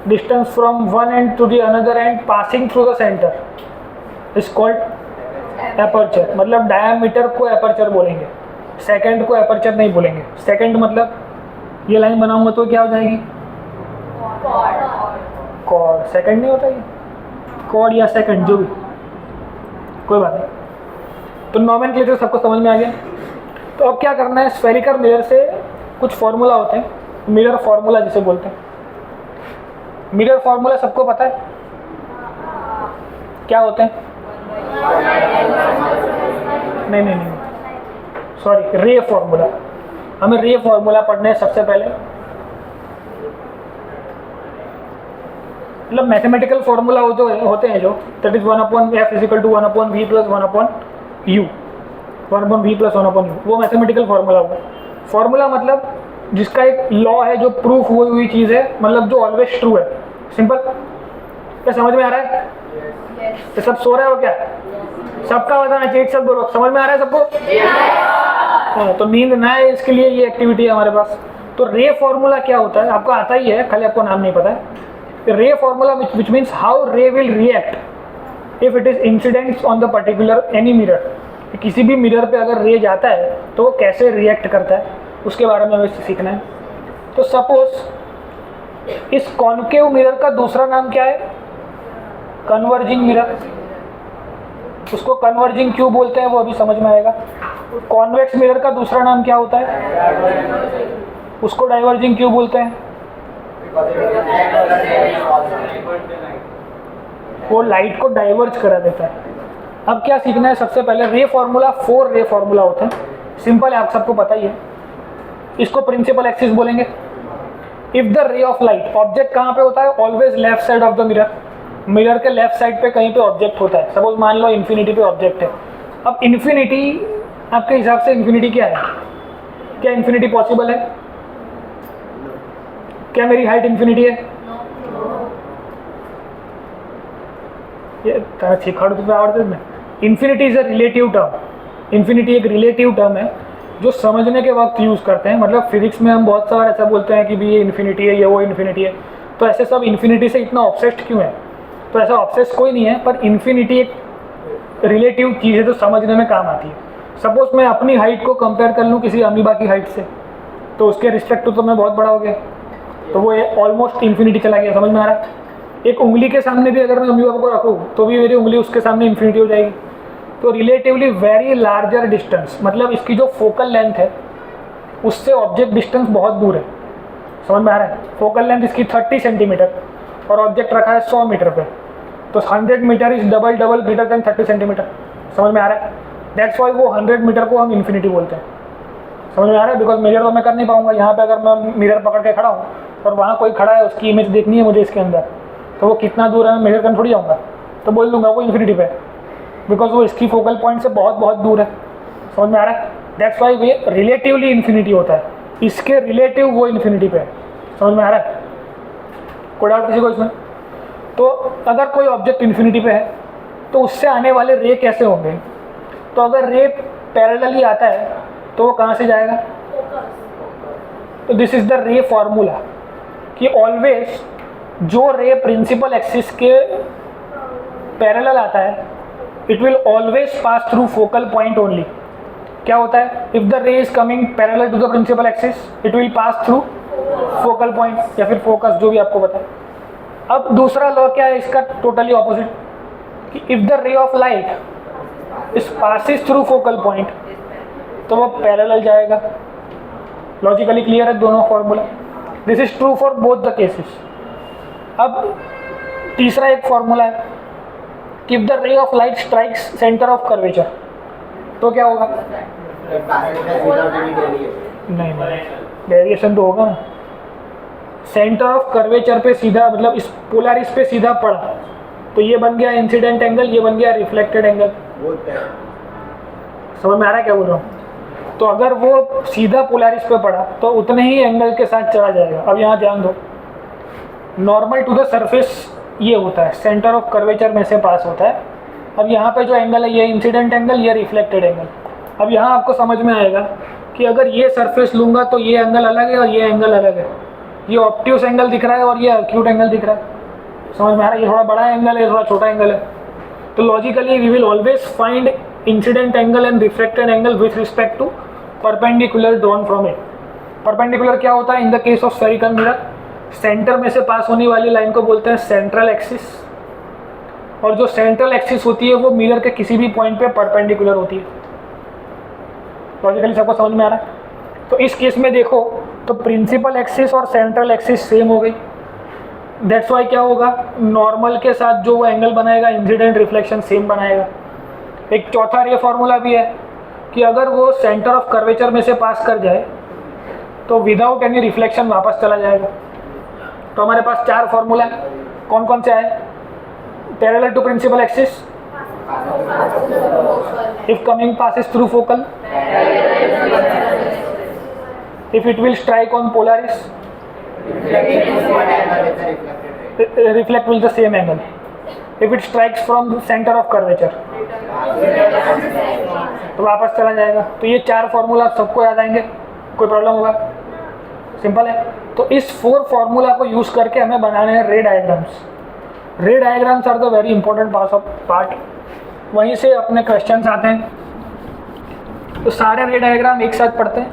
distance from one end to the another end passing through the centre is called aperture. मतलब diameter को aperture बोलेंगे, second को aperture नहीं बोलेंगे। Second मतलब ये line बनाऊंगा तो क्या हो जाएगी? कॉर्ड। सेकंड नहीं होता ये, कॉर्ड या सेकंड जो भी, कोई बात नहीं। तो नॉमेनक्लेचर सबको समझ में आ गया। तो अब क्या करना है? स्फेरिकल मिरर से कुछ फार्मूला होते हैं, मिरर फार्मूला जिसे बोलते हैं। मिरर फार्मूला सबको पता है क्या होते हैं? नहीं नहीं नहीं, सॉरी, रे फॉर्मूला। हमें रे फॉर्मूला पढ़ने हैं सबसे पहले। मतलब मैथमेटिकल फॉर्मूला होते हैं जो, that is 1/f is equal to 1/v plus 1/u, 1/v plus 1/u, वो मैथमेटिकल फॉर्मूला हुआ। फॉर्मूला मतलब जिसका एक लॉ है, जो प्रूफ हुई चीज़ है, मतलब जो ऑलवेज ट्रू है। सिंपल। क्या समझ में आ रहा है? तो सब सो रहे हो क्या? सबका बताना चाहिए, सब बोलो। समझ में आ रहा है सबको? हाँ, तो नींद ना है, इसके लिए ये एक्टिविटी है हमारे पास। तो रे फॉर्मूला क्या होता है आपको आता ही है, खाली आपको नाम नहीं पता है। रे फॉर्मूला विच मीन्स हाउ रे will react if it is incident on the particular any mirror. किसी भी मिरर पे अगर रे जाता है तो वो कैसे रिएक्ट करता है, उसके बारे में हमें सीखना है। तो सपोज इस कॉन्केव मिरर का दूसरा नाम क्या है? Converging mirror. उसको कन्वर्जिंग क्यों बोलते हैं वो अभी समझ में आएगा। कॉन्वेक्स मिरर का दूसरा नाम क्या होता है? उसको डाइवर्जिंग क्यों बोलते हैं? वो लाइट को डाइवर्ज करा देता है। अब क्या सीखना है सबसे पहले? रे फॉर्मूला 4 रे फॉर्मूला होते हैं। सिंपल है, आप सबको पता ही है। इसको प्रिंसिपल एक्सिस बोलेंगे। इफ द रे ऑफ लाइट, ऑब्जेक्ट कहाँ पे होता है? Always left side of the mirror. Mirror के लेफ्ट साइड पे कहीं पे ऑब्जेक्ट होता है। सपोज मान लो इन्फिनिटी पे ऑब्जेक्ट है। अब इन्फिनिटी, आपके हिसाब से इन्फिनिटी क्या है? क्या इन्फिनिटी पॉसिबल है? क्या मेरी हाइट इन्फिनिटी है? ये खड़ तो आवड़ते में। Infinity is a relative term. Infinity एक रिलेटिव टर्म है जो समझने के वक्त यूज़ करते हैं। मतलब फिजिक्स में हम बहुत सारा ऐसा बोलते हैं कि भी ये इन्फिनिटी है, ये वो इन्फिनिटी है। तो ऐसे सब इन्फिनिटी से इतना ऑब्सेस्ड क्यों है? तो ऐसा ऑब्सेस्ड कोई नहीं है, पर इन्फिनिटी एक रिलेटिव चीज़ है जो समझने में काम आती है। सपोज मैं अपनी हाइट को कंपेयर कर लूँ किसी अमीबा की हाइट से, तो उसके रिस्पेक्ट तो मैं बहुत बड़ा हो गया, तो वो ऑलमोस्ट इन्फिनिटी चला गया। समझ में आ रहा है? एक उंगली के सामने भी अगर मैं अमीबा को रखूँ तो भी मेरी उंगली उसके सामने इन्फिनिटी हो जाएगी। तो रिलेटिवली वेरी लार्जर डिस्टेंस, मतलब इसकी जो फोकल लेंथ है उससे ऑब्जेक्ट डिस्टेंस बहुत दूर है। समझ में आ रहा है? फोकल लेंथ इसकी 30 सेंटीमीटर और ऑब्जेक्ट रखा है 100 मीटर पे, तो 100 metre is double greater than 30 centimetre. समझ में आ रहा है? दैट्स वाई वो 100 मीटर को हम इन्फिनिटी बोलते हैं। समझ में आ रहा है? बिकॉज मेजर तो मैं कर नहीं पाऊंगा। यहाँ पे अगर मैं मिरर पकड़ के खड़ा हूँ और वहाँ कोई खड़ा है, उसकी इमेज देखनी है मुझे इसके अंदर, तो वो कितना दूर है मैं मेजर कर थोड़ी जाऊँगा, तो बोल दूंगा वो इन्फिनिटी पे, बिकॉज वो इसकी फोकल पॉइंट से बहुत बहुत दूर है। समझ में आ रहा है? That's why way relatively infinity होता है, इसके रिलेटिव वो इन्फिनिटी पे है। समझ में आ रहा है? कोई डाउट किसी को इसमें? तो अगर कोई ऑब्जेक्ट इन्फिनिटी पे है तो उससे आने वाले रे कैसे होंगे? तो अगर रे पैरेलली आता है तो वो कहाँ से जाएगा? तो this is the ray formula कि ऑलवेज जो रे प्रिंसिपल एक्सिस के पैरेलल आता है, it will always pass through focal point only. क्या होता है? If the ray is coming parallel to the principal axis, it will pass through focal point या फिर फोकस, जो भी आपको पता है। अब दूसरा लॉ क्या है इसका? टोटली ऑपोजिट, कि इफ द रे of light is passes through focal point, तो वो पैरेलल जाएगा। लॉजिकली क्लियर है दोनों formula? This is true for both the cases. अब तीसरा एक फॉर्मूला है कि इफ द रे of light strikes centre of curvature, तो क्या होगा? नहीं, वेरिएशन तो होगा ना। सेंटर ऑफ कर्वेचर पे सीधा, मतलब इस पोलरिस पे सीधा पड़ा, तो ये बन गया इंसिडेंट एंगल, ये बन गया रिफ्लेक्टेड एंगल। समझ में आ रहा है क्या बोल रहा हूँ? तो अगर वो सीधा पोलरिस पे पड़ा तो उतने ही एंगल के साथ चला जाएगा। अब यहाँ ध्यान दो, नॉर्मल टू द सरफेस ये होता है, सेंटर ऑफ कर्वेचर में से पास होता है। अब यहाँ पे जो एंगल है ये इंसिडेंट एंगल, ये रिफ्लेक्टेड एंगल। अब यहाँ आपको समझ में आएगा कि अगर ये सरफेस लूँगा तो ये एंगल अलग है और ये एंगल अलग है। ये ऑब्ट्यूस एंगल दिख रहा है और ये एक्यूट एंगल दिख रहा है। समझ में आ रहा है? ये थोड़ा बड़ा एंगल है, थोड़ा छोटा एंगल है। तो logically we will always find incident angle and reflected angle with respect to perpendicular drawn from it. Perpendicular क्या होता है? In the case of spherical mirror, centre में से पास होने वाली लाइन को बोलते हैं सेंट्रल एक्सिस, और जो सेंट्रल एक्सिस होती है वो मिरर के किसी भी पॉइंट पे परपेंडिकुलर होती है। लॉजिकली सबको समझ में आ रहा है? तो इस केस में देखो तो प्रिंसिपल एक्सिस और सेंट्रल एक्सिस सेम हो गई। दैट्स वाई क्या होगा? नॉर्मल के साथ जो वो एंगल बनाएगा, इंसिडेंट रिफ्लेक्शन सेम बनाएगा। एक चौथा रे फॉर्मूला भी है कि अगर वो सेंटर ऑफ कर्वेचर में से पास कर जाए तो विदाउट एनी रिफ्लेक्शन वापस चला जाएगा। तो हमारे पास 4 फॉर्मूला है, कौन कौन से आए? Parallel to principal axis, if coming passes through focal, if it will strike on polaris, reflect with the same angle, if it strikes from the center of curvature तो वापस चला जाएगा। तो ये 4 फॉर्मूला सबको याद आएंगे? कोई प्रॉब्लम होगा? सिंपल है। तो इस 4 फॉर्मूला को यूज करके हमें बनाने हैं ray diagrams. Ray diagrams are the very important part, वहीं से अपने क्वेश्चंस आते हैं। तो सारे रे डायग्राम एक साथ पढ़ते हैं।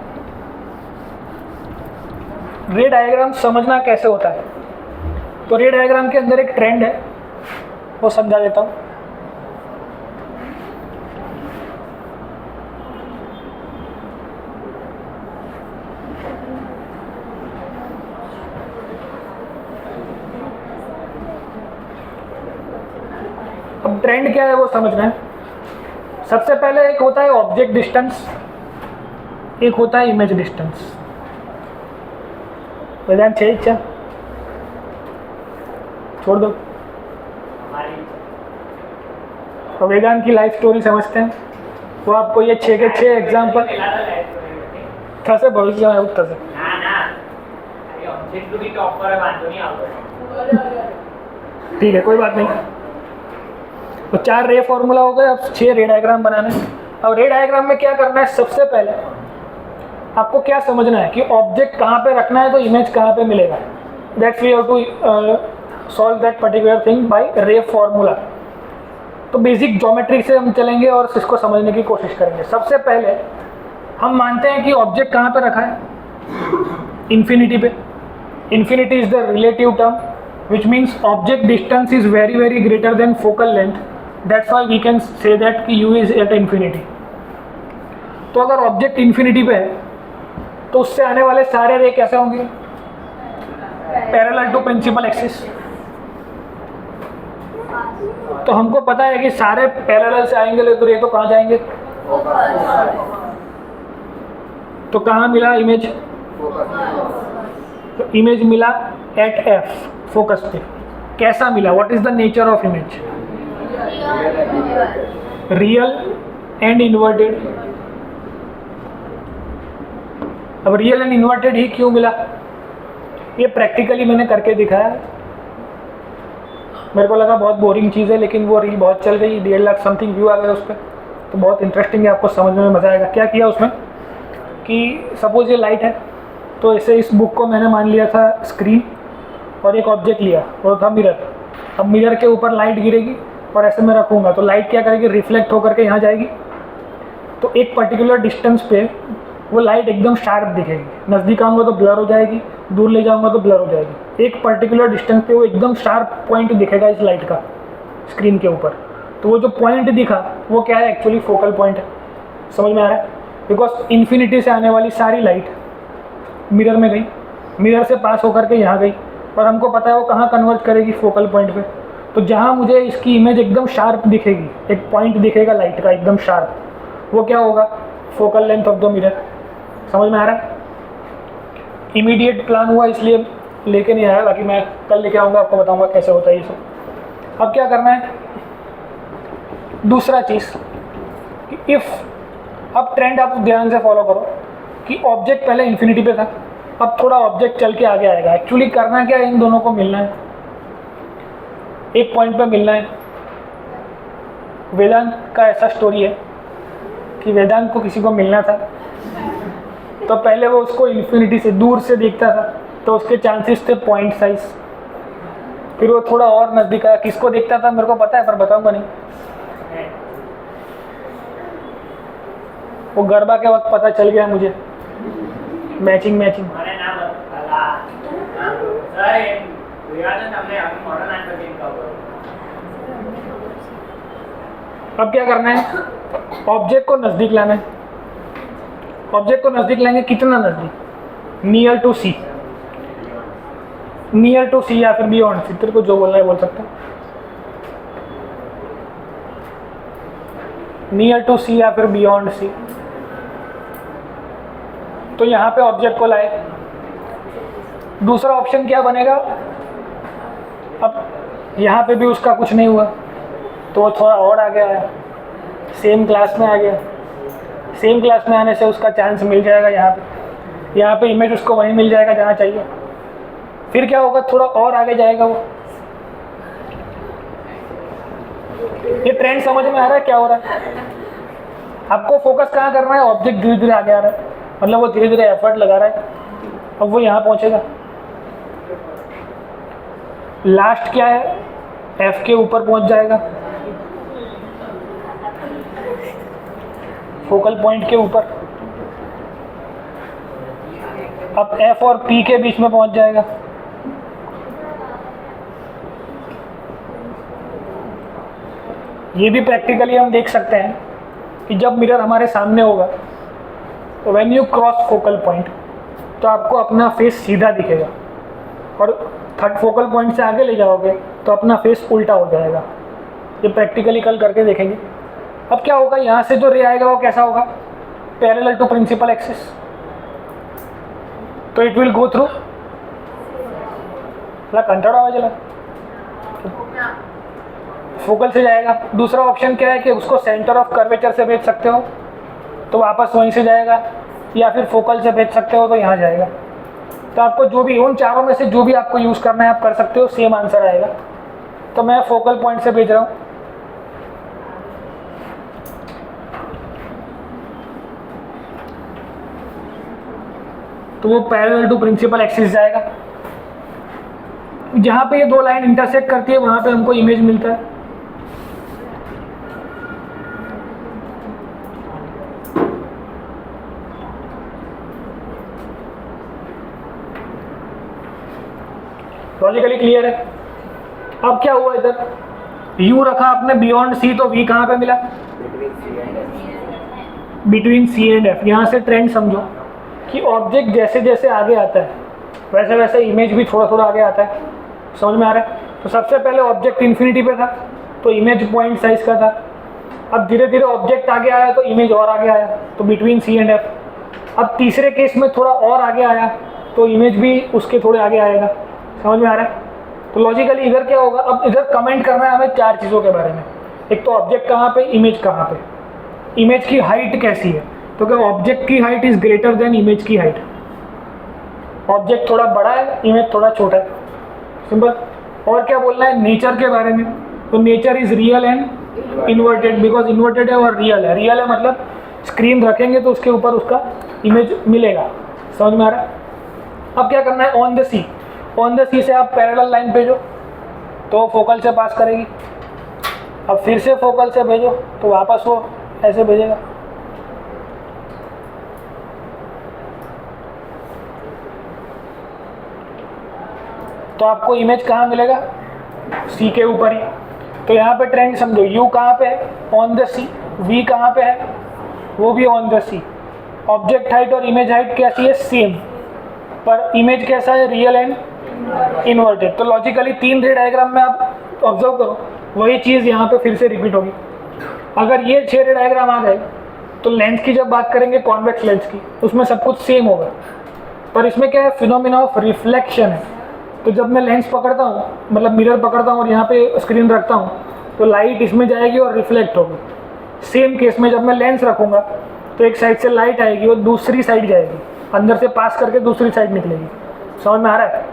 रे डायग्राम समझना कैसे होता है, तो रे डायग्राम के अंदर एक ट्रेंड है, वो समझा देता हूँ। अब ट्रेंड क्या है वो समझना है। सबसे पहले एक होता है ऑब्जेक्ट डिस्टेंस, एक होता है इमेज डिस्टेंस। वेदांत छः इच्छा छोड़ दो। तो वेदांत की लाइफ स्टोरी समझते हैं। वो आपको ये 6 के 6 एग्जाम्पल थसे भविष्य में उत्तर से ठीक है, कोई बात नहीं। तो 4 रे फॉर्मूला हो गए, अब 6 रे डायग्राम बनाने। अब रे डायग्राम में क्या करना है? सबसे पहले आपको क्या समझना है कि ऑब्जेक्ट कहाँ पे रखना है तो इमेज कहाँ पे मिलेगा। That's we have to solve that particular thing by ray formula. तो बेसिक ज्योमेट्री से हम चलेंगे और इसको समझने की कोशिश करेंगे। सबसे पहले हम मानते हैं कि ऑब्जेक्ट कहाँ पे रखा है? इन्फिनिटी पे। Infinity is the relative term which means object distance is very greater than focal length. That's why we can say that कि u is at infinity. तो अगर ऑब्जेक्ट इन्फिनिटी पे है तो उससे आने वाले सारे रे कैसे होंगे? Parallel to principal axis. तो हमको पता है कि सारे पैरेलल से आएंगे तो रे तो कहाँ जाएंगे? तो कहाँ मिला इमेज? तो इमेज मिला एट एफ, फोकस पे। कैसा मिला? What is the nature of image? Real and inverted. अब रियल एंड इन्वर्टेड ही क्यों मिला? ये प्रैक्टिकली मैंने करके दिखाया। मेरे को लगा बहुत बोरिंग चीज़ है, लेकिन वो रील बहुत चल गई, 1.5 लाख समथिंग व्यू आ गए उस पर। तो बहुत इंटरेस्टिंग है, आपको समझने में मज़ा आएगा। क्या किया उसमें कि सपोज ये लाइट है, तो ऐसे इस बुक को मैंने मान लिया था स्क्रीन और एक ऑब्जेक्ट लिया, वो था मिरर। अब मिरर के ऊपर लाइट गिरेगी और ऐसे मैं रखूँगा तो लाइट क्या करेगी? रिफ्लेक्ट होकर के यहाँ जाएगी। तो एक पर्टिकुलर डिस्टेंस पे वो लाइट एकदम शार्प दिखेगी। नज़दीक आऊँगा तो ब्लर हो जाएगी, दूर ले जाऊँगा तो ब्लर हो जाएगी। एक पर्टिकुलर डिस्टेंस पे वो एकदम शार्प पॉइंट दिखेगा इस लाइट का स्क्रीन के ऊपर। तो वो जो पॉइंट दिखा वो क्या है? एक्चुअली फोकल पॉइंट है। समझ में आ रहा है? बिकॉज इन्फिनिटी से आने वाली सारी लाइट मिरर में गई, मिरर से पास होकर के यहाँ गई, और हमको पता है वो कहाँ कन्वर्ज करेगी? फोकल पॉइंट पे। तो जहाँ मुझे इसकी इमेज एकदम शार्प दिखेगी, एक पॉइंट दिखेगा लाइट का एकदम शार्प, वो क्या होगा? Focal length of the mirror. समझ में आ रहा है? इमीडिएट प्लान हुआ इसलिए लेके नहीं आया, बाकी मैं कल लेके आऊँगा, आपको बताऊँगा कैसे होता है ये सब। अब क्या करना है? दूसरा चीज़ कि इफ़, अब ट्रेंड आप ध्यान से फॉलो करो कि ऑब्जेक्ट पहले इन्फिनिटी पे था, अब थोड़ा ऑब्जेक्ट चल के आगे आएगा। एक्चुअली करना क्या है? इन दोनों को मिलना है, एक पॉइंट पे मिलना है। वेदांत का ऐसा स्टोरी है कि वेदांत को किसी को मिलना था, तो पहले वो उसको इन्फिनिटी से दूर से देखता था, तो उसके चांसेस थे पॉइंट साइज। फिर वो थोड़ा और नज़दीक आया। किसको देखता था मेरे को पता है, पर बताऊंगा नहीं। वो गरबा के वक्त पता चल गया मुझे। मैचिंग अब क्या करना है? ऑब्जेक्ट को नज़दीक लाना है। ऑब्जेक्ट को नज़दीक लाएंगे, कितना नज़दीक? Near to C, near to C या फिर बियॉन्ड सी, तेरे को जो बोलना है बोल सकते हैं। नियर टू सी या फिर बियॉन्ड सी। तो यहाँ पे ऑब्जेक्ट को लाए। दूसरा ऑप्शन क्या बनेगा, अब यहाँ पे भी उसका कुछ नहीं हुआ तो वो थोड़ा और आगे आया, सेम क्लास में आ गया। सेम क्लास में आने से उसका चांस मिल जाएगा यहाँ पे इमेज उसको वहीं मिल जाएगा जहाँ चाहिए। फिर क्या होगा, थोड़ा और आगे जाएगा वो। ये ट्रेंड समझ में आ रहा है क्या हो रहा है? आपको फोकस कहाँ करना है, ऑब्जेक्ट धीरे धीरे आगे आ रहा है, मतलब वो धीरे धीरे एफर्ट लगा रहा है, अब वो यहाँ पहुँचेगा। लास्ट क्या है, एफ के ऊपर पहुँच जाएगा, फोकल पॉइंट के ऊपर। अब एफ और पी के बीच में पहुँच जाएगा। ये भी प्रैक्टिकली हम देख सकते हैं कि जब मिरर हमारे सामने होगा तो when you cross focal point तो आपको अपना फेस सीधा दिखेगा, और थर्ड फोकल पॉइंट से आगे ले जाओगे तो अपना फेस उल्टा हो जाएगा। ये प्रैक्टिकली कल करके देखेंगे। अब क्या होगा, यहाँ से जो रे आएगा वो कैसा होगा, पैरेलल टू प्रिंसिपल एक्सिस, तो it will go through control आवाज चला फोकल से जाएगा। दूसरा ऑप्शन क्या है कि उसको सेंटर ऑफ कर्वेचर से भेज सकते हो तो वापस वहीं से जाएगा, या फिर फोकल से भेज सकते हो तो यहाँ जाएगा। तो आपको जो भी उन चारों में से जो भी आपको यूज़ करना है आप कर सकते हो, सेम आंसर आएगा। तो मैं फोकल पॉइंट से भेज रहा हूँ। तो वो पैरेलल टू प्रिंसिपल एक्सिस जाएगा। जहाँ पे ये दो लाइन इंटरसेक्ट करती है वहाँ पे हमको इमेज मिलता है। लॉजिकली क्लियर है। अब क्या हुआ, इधर U रखा आपने बियॉन्ड C, तो V कहाँ पे मिला, बिटवीन C एंड F। यहाँ से ट्रेंड समझो कि ऑब्जेक्ट जैसे जैसे आगे आता है वैसे वैसे इमेज भी थोड़ा थोड़ा आगे आता है। समझ में आ रहा है? तो सबसे पहले ऑब्जेक्ट इन्फिनिटी पे था तो इमेज पॉइंट साइज का था। अब धीरे धीरे ऑब्जेक्ट आगे आया तो इमेज और आगे आया, तो बिटवीन C एंड F। अब तीसरे केस में थोड़ा और आगे आया तो इमेज भी उसके थोड़े आगे आएगा। समझ में आ रहा है? तो लॉजिकली इधर क्या होगा, अब इधर कमेंट करना है हमें चार चीज़ों के बारे में। एक तो ऑब्जेक्ट कहाँ पे, इमेज कहाँ पे, इमेज की हाइट कैसी है, तो क्या ऑब्जेक्ट की height is greater than image की हाइट। ऑब्जेक्ट थोड़ा बड़ा है, इमेज थोड़ा छोटा है, सिंपल। और क्या बोलना है, नेचर के बारे में। तो nature is real and inverted, because inverted है और रियल है। रियल है मतलब स्क्रीन रखेंगे तो उसके ऊपर उसका इमेज मिलेगा। समझ में आ रहा है? अब क्या करना है, on the C. On the C से आप पैरेलल लाइन भेजो तो फोकल से पास करेगी। अब फिर से फोकल से भेजो तो वापस वो ऐसे भेजेगा। तो आपको इमेज कहाँ मिलेगा, सी के ऊपर ही। तो यहाँ पे ट्रेंड समझो, यू कहाँ पे है, ऑन द सी। वी कहाँ पे है, वो भी on the C. Object height और इमेज हाइट कैसी है, सेम, पर इमेज कैसा है, रियल एंड इन्वर्टेड। तो लॉजिकली तीन रे डायग्राम में आप ऑब्जर्व करो, वही चीज़ यहाँ पे फिर से रिपीट होगी। अगर ये 6 रे डायग्राम आ गए तो लेंस की जब बात करेंगे, कॉन्वेक्स लेंस की, उसमें सब कुछ सेम होगा। पर इसमें क्या है, फिनोमिना ऑफ रिफ्लेक्शन है। तो जब मैं लेंस पकड़ता हूँ, मतलब मिरर पकड़ता हूँ और यहाँ पे स्क्रीन रखता हूँ, तो लाइट इसमें जाएगी और रिफ्लेक्ट होगी। सेम केस में जब मैं लेंस रखूँगा तो एक साइड से लाइट आएगी और दूसरी साइड जाएगी, अंदर से पास करके दूसरी साइड निकलेगी। समझ में आ रहा है?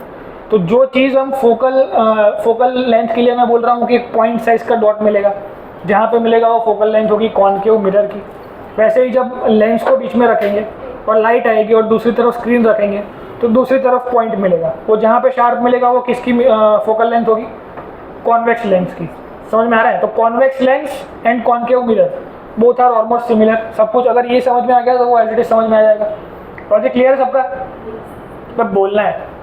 तो जो चीज़ हम फोकल लेंथ के लिए मैं बोल रहा हूँ कि एक पॉइंट साइज का डॉट मिलेगा, जहाँ पे मिलेगा वो फोकल लेंथ होगी कॉनकेव मिरर की। वैसे ही जब लेंस को बीच में रखेंगे और लाइट आएगी और दूसरी तरफ स्क्रीन रखेंगे तो दूसरी तरफ पॉइंट मिलेगा। वो जहाँ पे शार्प मिलेगा वो किसकी फोकल लेंथ होगी, कॉन्वेक्स लेंस की। समझ में आ रहा है? तो convex lens and concave mirror both are almost similar. सब कुछ अगर ये समझ में आ गया तो वो एज इट इज समझ में आ जाएगा। प्रोजेक्ट क्लियर है सबका? बस बोलना है।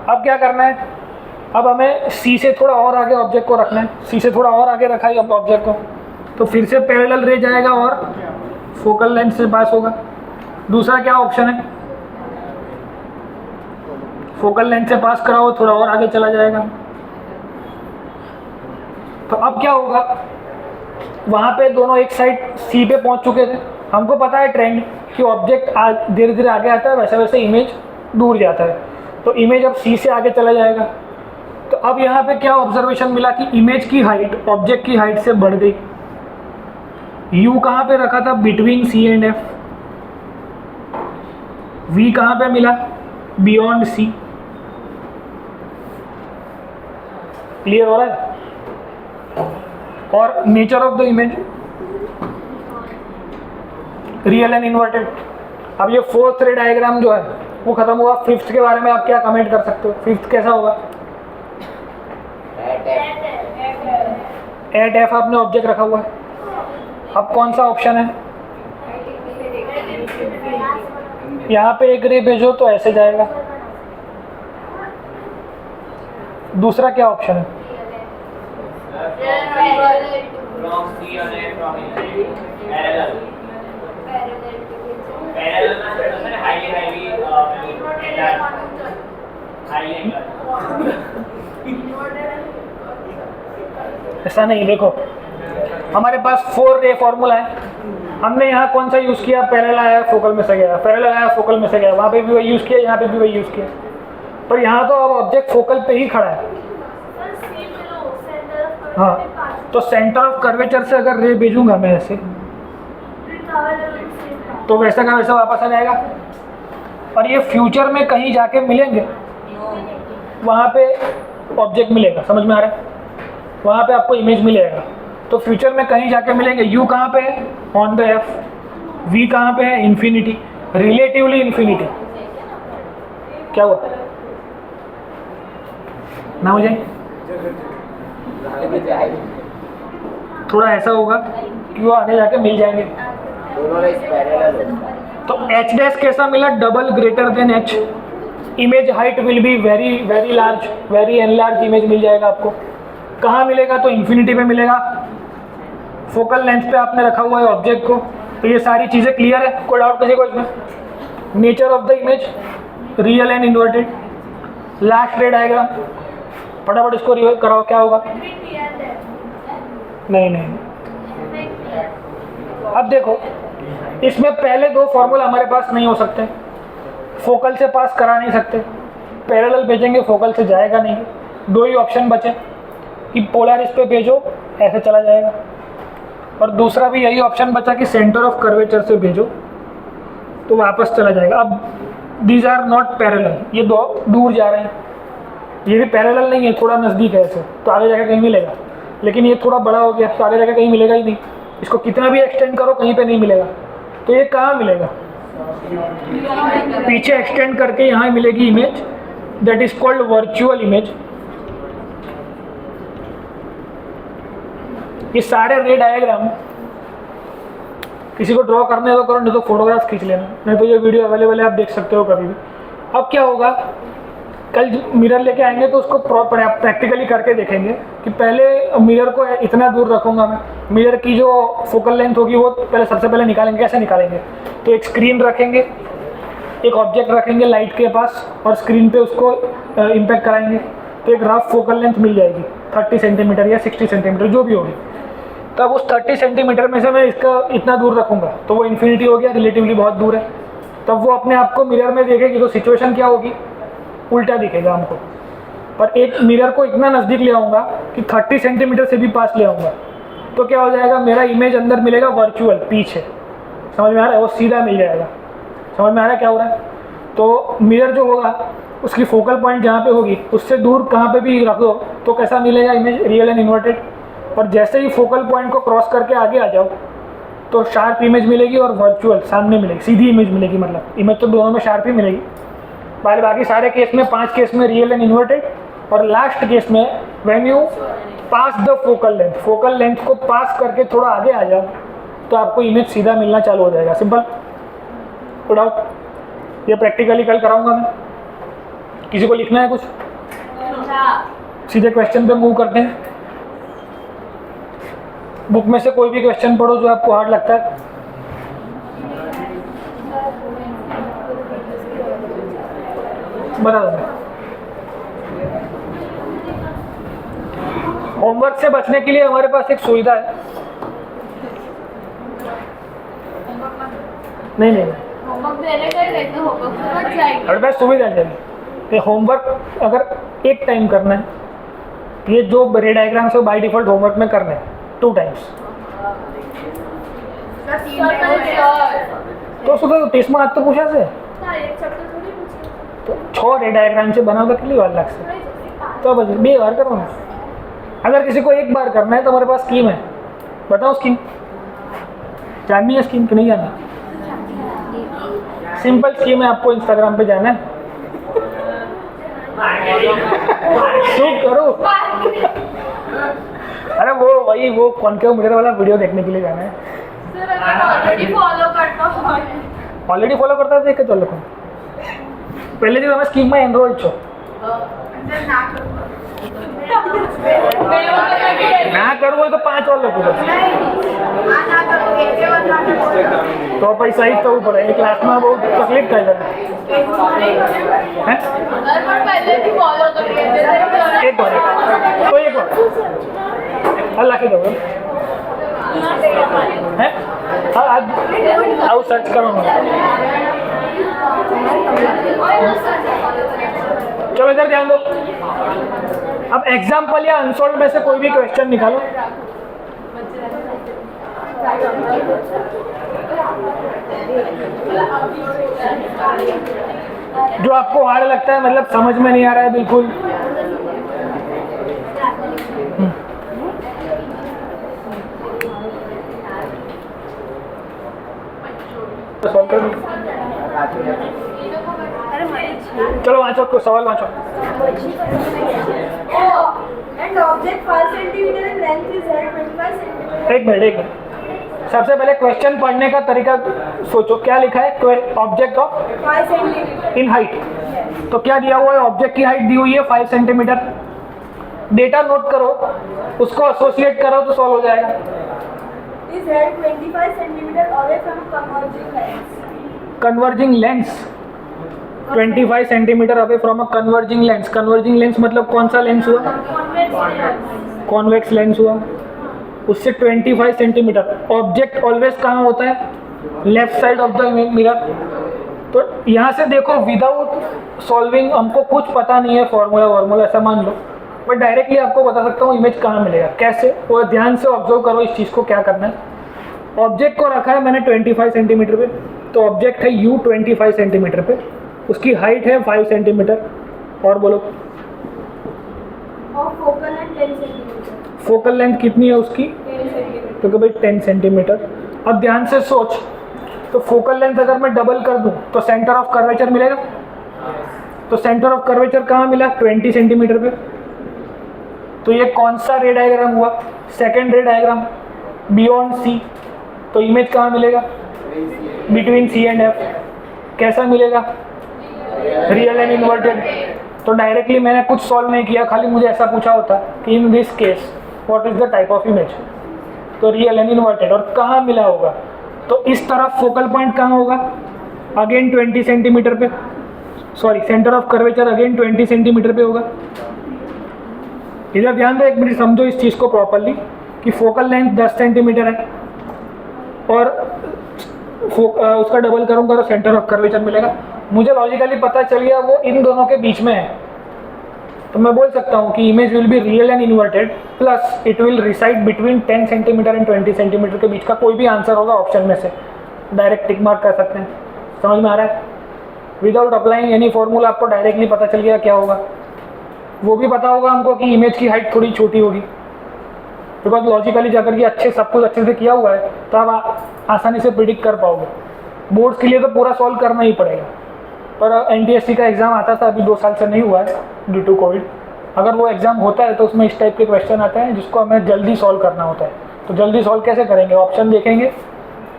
अब क्या करना है, अब हमें सी से थोड़ा और आगे ऑब्जेक्ट को रखना है। सी से थोड़ा और आगे रखा है ऑब्जेक्ट को, तो फिर से पैरेलल रे जाएगा और फोकल लेंथ से पास होगा। दूसरा क्या ऑप्शन है, फोकल लेंथ से पास कराओ, थोड़ा और आगे चला जाएगा। तो अब क्या होगा, वहाँ पे दोनों एक साइड सी पे पहुँच चुके थे। हमको पता है ट्रेंड कि ऑब्जेक्ट धीरे धीरे आगे आता है, वैसे वैसे इमेज दूर जाता है, तो इमेज अब सी से आगे चला जाएगा। तो अब यहाँ पे क्या ऑब्जर्वेशन मिला कि इमेज की हाइट ऑब्जेक्ट की हाइट से बढ़ गई। यू कहाँ पे रखा था? Between C and F. V कहाँ पे मिला? बियॉन्ड सी। क्लियर हो रहा है? और nature of the image real and inverted. अब ये फोर्थ रे डायग्राम जो है वो खत्म हुआ। फिफ्थ के बारे में आप क्या कमेंट कर सकते हो? फिफ्थ कैसा होगा? एट एफ आपने ऑब्जेक्ट रखा हुआ है। अब कौन सा ऑप्शन है? यहाँ पे एक रे भेजो तो ऐसे जाएगा। दूसरा क्या ऑप्शन है? ऐसा नहीं, देखो हमारे पास 4 रे फॉर्मूला है। हमने यहाँ कौन सा यूज़ किया? पैरेलल आया, फोकल में से गया, पैरेलल आया, फोकल में से गया। वहाँ पे भी वही यूज़ किया, यहाँ पे भी वही यूज़ किया। पर यहाँ तो अब ऑब्जेक्ट फोकल पे ही खड़ा है। हाँ, तो सेंटर ऑफ कर्वेचर से अगर रे भेजूंगा मैं ऐसे, तो वैसा का वैसा वापस आ जाएगा। और ये फ्यूचर में कहीं जाके मिलेंगे, वहाँ पे ऑब्जेक्ट मिलेगा। समझ में आ रहा है? वहाँ पे आपको इमेज मिलेगा। तो फ्यूचर में कहीं जाके मिलेंगे। यू कहाँ पे है? On the F. वी कहाँ पे है? Infinity, relatively infinity. क्या हुआ ना? हो जाए थोड़ा ऐसा होगा कि वो आगे जाके मिल जाएंगे। तो एच डैश कैसा मिला? Double greater than H. Image height will be very very large, very enlarge image मिल जाएगा आपको। कहाँ मिलेगा? तो इन्फिनिटी पे मिलेगा। फोकल लेंथ पे आपने रखा हुआ है ऑब्जेक्ट को। तो ये सारी चीज़ें क्लियर है? कोई डाउट किसी को इसमें? Nature of the image real and inverted. Last रे डायग्राम फटाफट इसको रिवर्स कराओ, क्या होगा? नहीं। अब देखो, इसमें पहले 2 फॉर्मूला हमारे पास नहीं हो सकते। फोकल से पास करा नहीं सकते, पैरेलल भेजेंगे फोकल से जाएगा नहीं। 2 ही ऑप्शन बचे कि पोलरिस पे भेजो, ऐसे चला जाएगा। और दूसरा भी यही ऑप्शन बचा कि सेंटर ऑफ कर्वेचर से भेजो तो वापस चला जाएगा। अब दीज आर नॉट पैरेलल, ये 2 दूर जा रहे हैं। ये भी पैरेलल नहीं है, थोड़ा नज़दीक है ऐसे, तो आगे जाकर कहीं मिलेगा। लेकिन ये थोड़ा बड़ा हो गया तो आगे जाकर कहीं मिलेगा ही नहीं। इसको कितना भी एक्सटेंड करो कहीं पे नहीं मिलेगा। तो ये कहाँ मिलेगा? पीछे एक्सटेंड करके यहाँ मिलेगी image, that is called virtual image. ये सारे रे डायग्राम किसी को ड्रॉ करने तो करो, नहीं तो फोटोग्राफ खींच लेना, नहीं तो ये वीडियो अवेलेबल है, आप देख सकते हो कभी भी। अब क्या होगा, कल मिरर लेके आएंगे तो उसको प्रैक्टिकली करके देखेंगे कि पहले मिरर को इतना दूर रखूँगा मैं। मिरर की जो फोकल लेंथ होगी वो पहले सबसे पहले निकालेंगे। कैसे निकालेंगे? तो एक स्क्रीन रखेंगे, एक ऑब्जेक्ट रखेंगे लाइट के पास, और स्क्रीन पे उसको इम्पैक्ट कराएंगे तो एक रफ फोकल लेंथ मिल जाएगी 30 सेंटीमीटर या 60 सेंटीमीटर जो भी होगी। तब उस 30 सेंटीमीटर में से मैं इसका इतना दूर रखूँगा तो वो इन्फिनिटी हो गया, रिलेटिवली बहुत दूर है। तब वो अपने आप को मिरर में देखेगी तो सिचुएशन क्या होगी? उल्टा दिखेगा हमको। पर एक मिरर को इतना नज़दीक ले आऊँगा कि 30 सेंटीमीटर से भी पास ले आऊँगा तो क्या हो जाएगा? मेरा इमेज अंदर मिलेगा वर्चुअल, पीछे। समझ में आ रहा है? वो सीधा मिल जाएगा। समझ में आ रहा है क्या हो रहा है? तो मिरर जो होगा उसकी फोकल पॉइंट जहाँ पे होगी उससे दूर कहाँ पे भी रख दो तो कैसा मिलेगा इमेज? Real and inverted. और जैसे ही फोकल पॉइंट को क्रॉस करके आगे आ जाओ तो शार्प इमेज मिलेगी और वर्चुअल सामने मिलेगी, सीधी इमेज मिलेगी। मतलब इमेज तो दोनों में शार्प ही मिलेगी। बाकी सारे केस में 5 केस में रियल एंड इन्वर्टेड, और लास्ट केस में when you pass the focal length को पास करके थोड़ा आगे आ जाओ तो आपको इमेज सीधा मिलना चालू हो जाएगा। सिंपल। Good out. ये प्रैक्टिकली कल कराऊंगा मैं। किसी को लिखना है कुछ? सीधे क्वेश्चन पे मूव करते हैं। बुक में से कोई भी क्वेश्चन पढ़ो जो आपको हार्ड लगता है। बता दो। होमवर्क से बचने के लिए हमारे पास एक सुविधा है, नहीं नहीं होमवर्क देने का ही रहता, होमवर्क तो मत जाएगी। और बस सुविधा चाहिए। ये होमवर्क अगर एक टाइम करना है, ये जो रे डायग्राम से बाय डिफॉल्ट होमवर्क में करना है 2 टाइम्स। तो सुबह टेस्ट में आज तो पूछा से एक चैप्टर थोड़ी पूछे तो 6 रे डायग्राम से बनाओ तो कितनी बार लग से तो बस 2 बार करो ना। अगर किसी को एक बार करना है तो हमारे पास स्कीम है, बताओ स्कीम जाननी है स्कीम कि नहीं जानना? सिंपल स्कीम है, आपको इंस्टाग्राम पे जाना है, शूट करो। अरे वो वही वो कॉन्केव मिरर वाला वीडियो देखने के लिए जाना है। सर अगर ऑलरेडी फॉलो करता हूँ, ऑलरेडी फॉलो करता है देख के चलो। पहले जो हमें स्कीम में एनरोल छो ना करो तो 5 और लोग तो पैसा ही तो ऊपर है क्लास में बहुत तकलीफ कर पहले भी फॉलो करिए। एक बार तो एक बार अल्लाह के दो है। हाँ आज आओ सर्च करो चलो इधर ध्यान दो। अब एग्जाम्पल या अनसॉल्व में से कोई भी क्वेश्चन निकालो। जो आपको हार्ड लगता है, मतलब समझ में नहीं आ रहा है बिल्कुल। सॉल्व कर चलो वाँचो को सवाल वाँचो। And object 5 centimeter in length is 25 centimeter. एक मिनट सबसे पहले क्वेश्चन पढ़ने का तरीका सोचो। क्या लिखा है? Object of 5 centimeter in height. तो क्या दिया हुआ है? ऑब्जेक्ट की हाइट दी हुई है 5 सेंटीमीटर। डेटा नोट करो, उसको एसोसिएट करो तो सॉल्व हो जाएगा। is held 25 centimeter away from converging lens. Converging lens 25 centimetre away from a converging lens. Converging lens मतलब कौन सा लेंस हुआ? कॉन्वेक्स लेंस हुआ। उससे 25 सेंटीमीटर। ऑब्जेक्ट ऑलवेज कहाँ होता है? Left side of the mirror. तो यहाँ से देखो विदाउट सॉल्विंग हमको कुछ पता नहीं है, फॉर्मूला ऐसा मान लो, बट डायरेक्टली आपको बता सकता हूँ इमेज कहाँ मिलेगा। कैसे? और ध्यान से ऑब्जर्व करो इस चीज़ को। क्या करना है? ऑब्जेक्ट को रखा है मैंने 25 सेंटीमीटर पे, तो ऑब्जेक्ट है U 25 सेंटीमीटर पे, उसकी हाइट है 5 सेंटीमीटर। और बोलो और focal length 10 centimeter. Focal length कितनी है उसकी? 10 centimeter. तो भाई 10 सेंटीमीटर। अब ध्यान से सोच, तो फोकल लेंथ अगर मैं डबल कर दूं तो सेंटर ऑफ कर्वेचर मिलेगा। तो सेंटर ऑफ कर्वेचर कहाँ मिला? 20 सेंटीमीटर पे। तो ये कौन सा रे डायग्राम हुआ? सेकेंड रे डायग्राम, बियॉन्ड C। तो इमेज कहाँ मिलेगा? Between C and F। कैसा मिलेगा? Real and inverted. तो डायरेक्टली मैंने कुछ सॉल्व नहीं किया, खाली मुझे ऐसा पूछा होता कि in this case what is the type of image, तो रियल एंड इन्वर्टेड। और कहाँ मिला होगा? तो इस तरफ फोकल पॉइंट कहाँ होगा? अगेन 20 सेंटीमीटर पे, sorry centre of curvature again 20 centimetre पे होगा। इधर ध्यान दो, एक मिनट समझो इस चीज़ को प्रॉपरली कि फोकल लेंथ 10 सेंटीमीटर है और उसका डबल करूँगा तो सेंटर ऑफ कर्वेचर मिलेगा। मुझे लॉजिकली पता चल गया वो इन दोनों के बीच में है, तो मैं बोल सकता हूँ कि image will be real and inverted plus it will reside between 10 centimetre and 20 centimetre के बीच का कोई भी आंसर होगा ऑप्शन में से। डायरेक्ट टिक मार्क कर सकते हैं। समझ में आ रहा है? विदाउट अप्लाइंग एनी फॉर्मूला आपको डायरेक्टली पता चल गया क्या होगा। वो भी पता होगा हमको कि इमेज की हाइट थोड़ी छोटी होगी, बिकॉज लॉजिकली जाकर के अच्छे सब कुछ अच्छे से किया हुआ है, तो आप आसानी से प्रिडिक्ट कर पाओगे। बोर्ड्स के लिए तो पूरा सॉल्व करना ही पड़ेगा, पर NTSC का एग्ज़ाम आता था, अभी 2 साल से नहीं हुआ है ड्यू टू कोविड। अगर वो एग्ज़ाम होता है तो उसमें इस टाइप के क्वेश्चन आते हैं जिसको हमें जल्दी सॉल्व करना होता है। तो जल्दी सॉल्व कैसे करेंगे? ऑप्शन देखेंगे,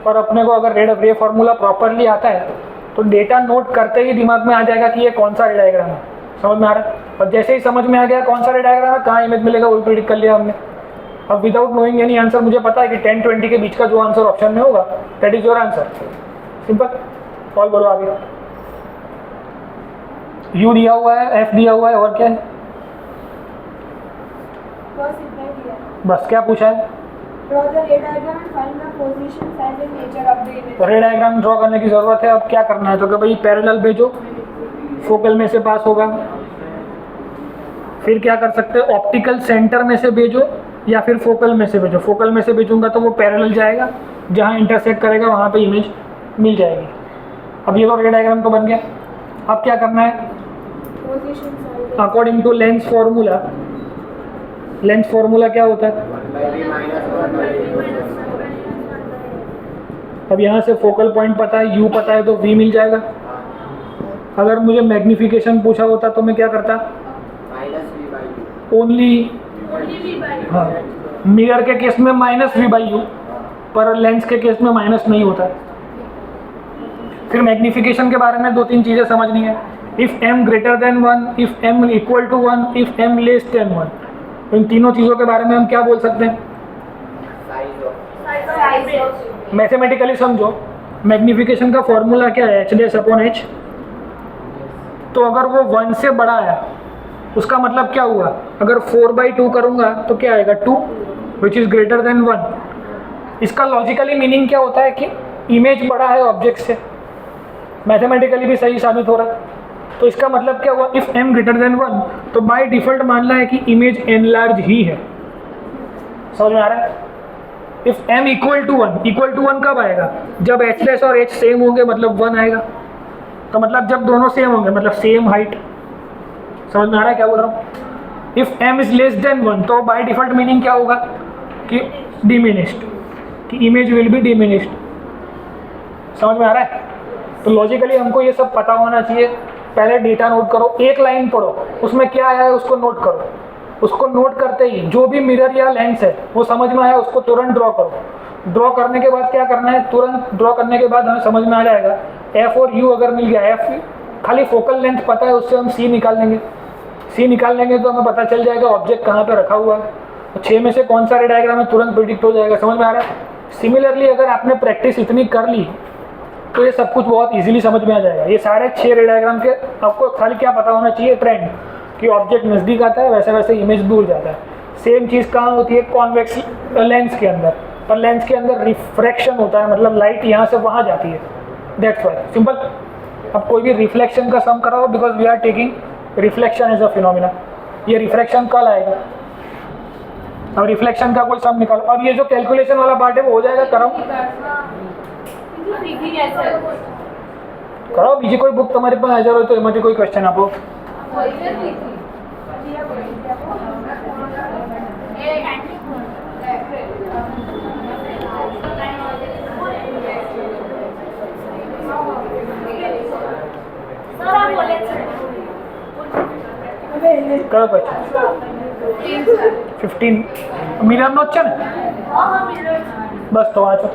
पर अपने को अगर रे फॉर्मूला प्रॉपरली आता है तो डेटा नोट करते ही दिमाग में आ जाएगा कि ये कौन सा रे डायग्राम है। समझ में आ रहा है? और जैसे ही समझ में आ गया कौन सा रे डायग्राम है, कहाँ इमेज मिलेगा, वो प्रिडिक्ट कर लिया हमने। अब विदाउट नोइंग एनी आंसर मुझे पता है कि 10-20 के बीच का जो आंसर ऑप्शन में होगा that is your answer. Simple. और बोलो आगे। U दिया हुआ है, F दिया हुआ है, और क्या है? बस इतना ही दिया है। बस क्या पूछा है? Draw the ray diagram and find the position, size and nature of the image. तो रे डायग्राम ड्रॉ करने की ज़रूरत है। अब क्या करना है, तो कि भाई पैरेलल भेजो, फोकल में से पास होगा। फिर क्या कर सकते हैं, ऑप्टिकल सेंटर में से भेजो या फिर फोकल में से भेजो। फोकल में से भेजूंगा तो वो पैरेलल जाएगा, जहाँ इंटरसेक्ट करेगा वहाँ पे इमेज मिल जाएगी। अब ये तो रे डायग्राम तो बन गया। अब क्या करना है, Position, size. According to lens formula. Lens formula क्या होता है, अब यहाँ से फोकल पॉइंट पता है, यू पता है, तो वी मिल जाएगा। अगर मुझे मैग्निफिकेशन पूछा होता तो मैं क्या करता, ओनली, हाँ, मिरर के केस में -v/u, पर लेंस के केस में माइनस नहीं होता। फिर मैग्निफिकेशन के बारे में 2-3 चीज़ें समझनी है। If m greater than 1, if m equal to 1, if m less than 1। तो इन तीनों चीज़ों के बारे में हम क्या बोल सकते हैं, मैथमेटिकली समझो। मैग्निफिकेशन का फॉर्मूला क्या है, h/h। तो अगर वो 1 से बड़ा आया उसका मतलब क्या हुआ, अगर 4/2 करूँगा तो क्या आएगा, 2, विच इज़ ग्रेटर देन 1। इसका लॉजिकली मीनिंग क्या होता है कि इमेज बड़ा है ऑब्जेक्ट से। मैथमेटिकली भी सही साबित हो रहा है। तो इसका मतलब क्या हुआ, इफ़ m ग्रेटर देन 1 तो बाय डिफ़ॉल्ट मानना है कि इमेज एनलार्ज ही है। समझ में आ रहा है। इफ़ m इक्वल टू 1 कब आएगा, जब h और h सेम होंगे, मतलब 1 आएगा। तो मतलब जब दोनों सेम होंगे मतलब सेम हाइट। समझ में आ रहा है क्या बोल रहा हूँ। If m is less than 1 तो बाय डिफ़ॉल्ट मीनिंग क्या होगा कि डिमिनिश्ड, कि इमेज विल बी डिमिनिश्ड। समझ में आ रहा है। तो लॉजिकली हमको ये सब पता होना चाहिए। पहले डेटा नोट करो, एक लाइन पढ़ो, उसमें क्या आया है उसको नोट करो। उसको नोट करते ही जो भी मिरर या लेंस है वो समझ में आया उसको तुरंत ड्रॉ करो। ड्रॉ करने के बाद क्या करना है, तुरंत ड्रॉ करने के बाद हमें समझ में आ जाएगा एफ और यू अगर मिल गया, एफ खाली फोकल लेंथ पता है, उससे हम सी निकाल लेंगे। सी निकाल लेंगे तो हमें पता चल जाएगा ऑब्जेक्ट कहाँ पे रखा हुआ है। तो 6 में से कौन सा रे डायग्राम है तुरंत प्रिडिक्ट हो जाएगा। समझ में आ रहा है। सिमिलरली अगर आपने प्रैक्टिस इतनी कर ली तो ये सब कुछ बहुत इजीली समझ में आ जाएगा। ये सारे 6 रे डायग्राम के आपको खाली क्या पता होना चाहिए, ट्रेंड, कि ऑब्जेक्ट नज़दीक आता है वैसे वैसे इमेज दूर जाता है। सेम चीज़ कहाँ होती है, कॉन्वेक्स लेंस के अंदर। पर लेंस के अंदर रिफ्रैक्शन होता है, मतलब लाइट यहाँ से वहाँ जाती है, दैट्स वाई। सिंपल। अब कोई भी रिफ्लेक्शन का सम कराओ, because we are taking reflection as a phenomena. ये रिफ्रैक्शन कल आएगा। अब रिफ्लेक्शन का कोई सम निकालो। अब ये जो कैलकुलेशन वाला पार्ट है वो हो जाएगा, कराओ कराओ। बीजी कोई बुक તમારી પાસે હાજર હોય તો એમાંથી કોઈ ક્વેશ્ચન આપો। કયો ક્વેશ્ચન 15 મિરરનો જ છે ને, બસ તો વાંચો।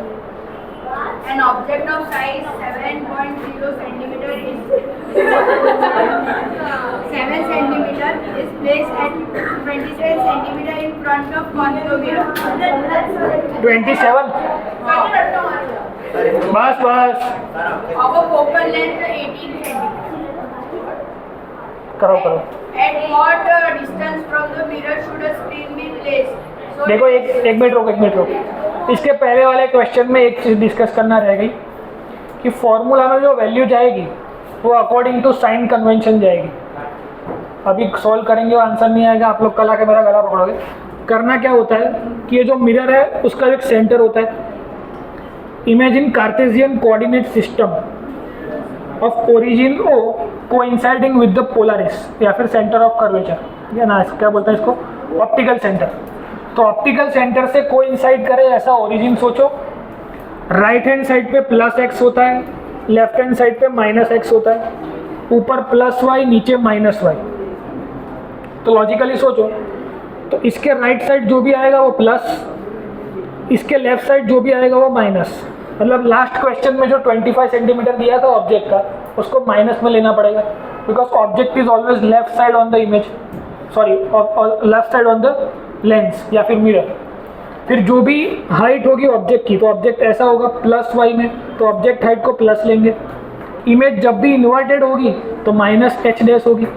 An object of size 7.0 centimeter is 7 centimeter is placed at 27 centimeter in front of concave mirror. 27 bus bus Of a focal length 18 centimeter. करो करो। At what distance from the mirror should a screen be placed? So देखो एक minute रोक। इसके पहले वाले question में एक चीज़ डिस्कस करना रह गई कि फॉर्मूला में जो वैल्यू जाएगी वो अकॉर्डिंग टू साइन कन्वेंशन जाएगी। अभी सॉल्व करेंगे आंसर नहीं आएगा, आप लोग कल आके मेरा गला पकड़ोगे। करना क्या होता है कि ये जो मिरर है उसका एक सेंटर होता है। Imagine Cartesian coordinate system of origin O coinciding with the polaris, या फिर सेंटर ऑफ कर्वेचर, या ना क्या बोलते हैं इसको, ऑप्टिकल सेंटर। तो ऑप्टिकल सेंटर से कोइंसाइड करे ऐसा ओरिजिन सोचो। राइट हैंड साइड पे +x होता है, लेफ्ट हैंड साइड पे -x होता है, ऊपर +y नीचे -y। तो लॉजिकली सोचो, तो इसके राइट साइड जो भी आएगा वो प्लस, इसके लेफ्ट साइड जो भी आएगा वो माइनस। मतलब लास्ट क्वेश्चन में जो 25 सेंटीमीटर दिया था ऑब्जेक्ट का, उसको माइनस में लेना पड़ेगा, because object is always left side on the image, sorry left side on the lens या फिर मिरर। फिर जो भी हाइट होगी ऑब्जेक्ट की, तो ऑब्जेक्ट ऐसा होगा +y में, तो ऑब्जेक्ट हाइट को प्लस लेंगे। इमेज जब भी इन्वर्टेड होगी तो -h' होगी,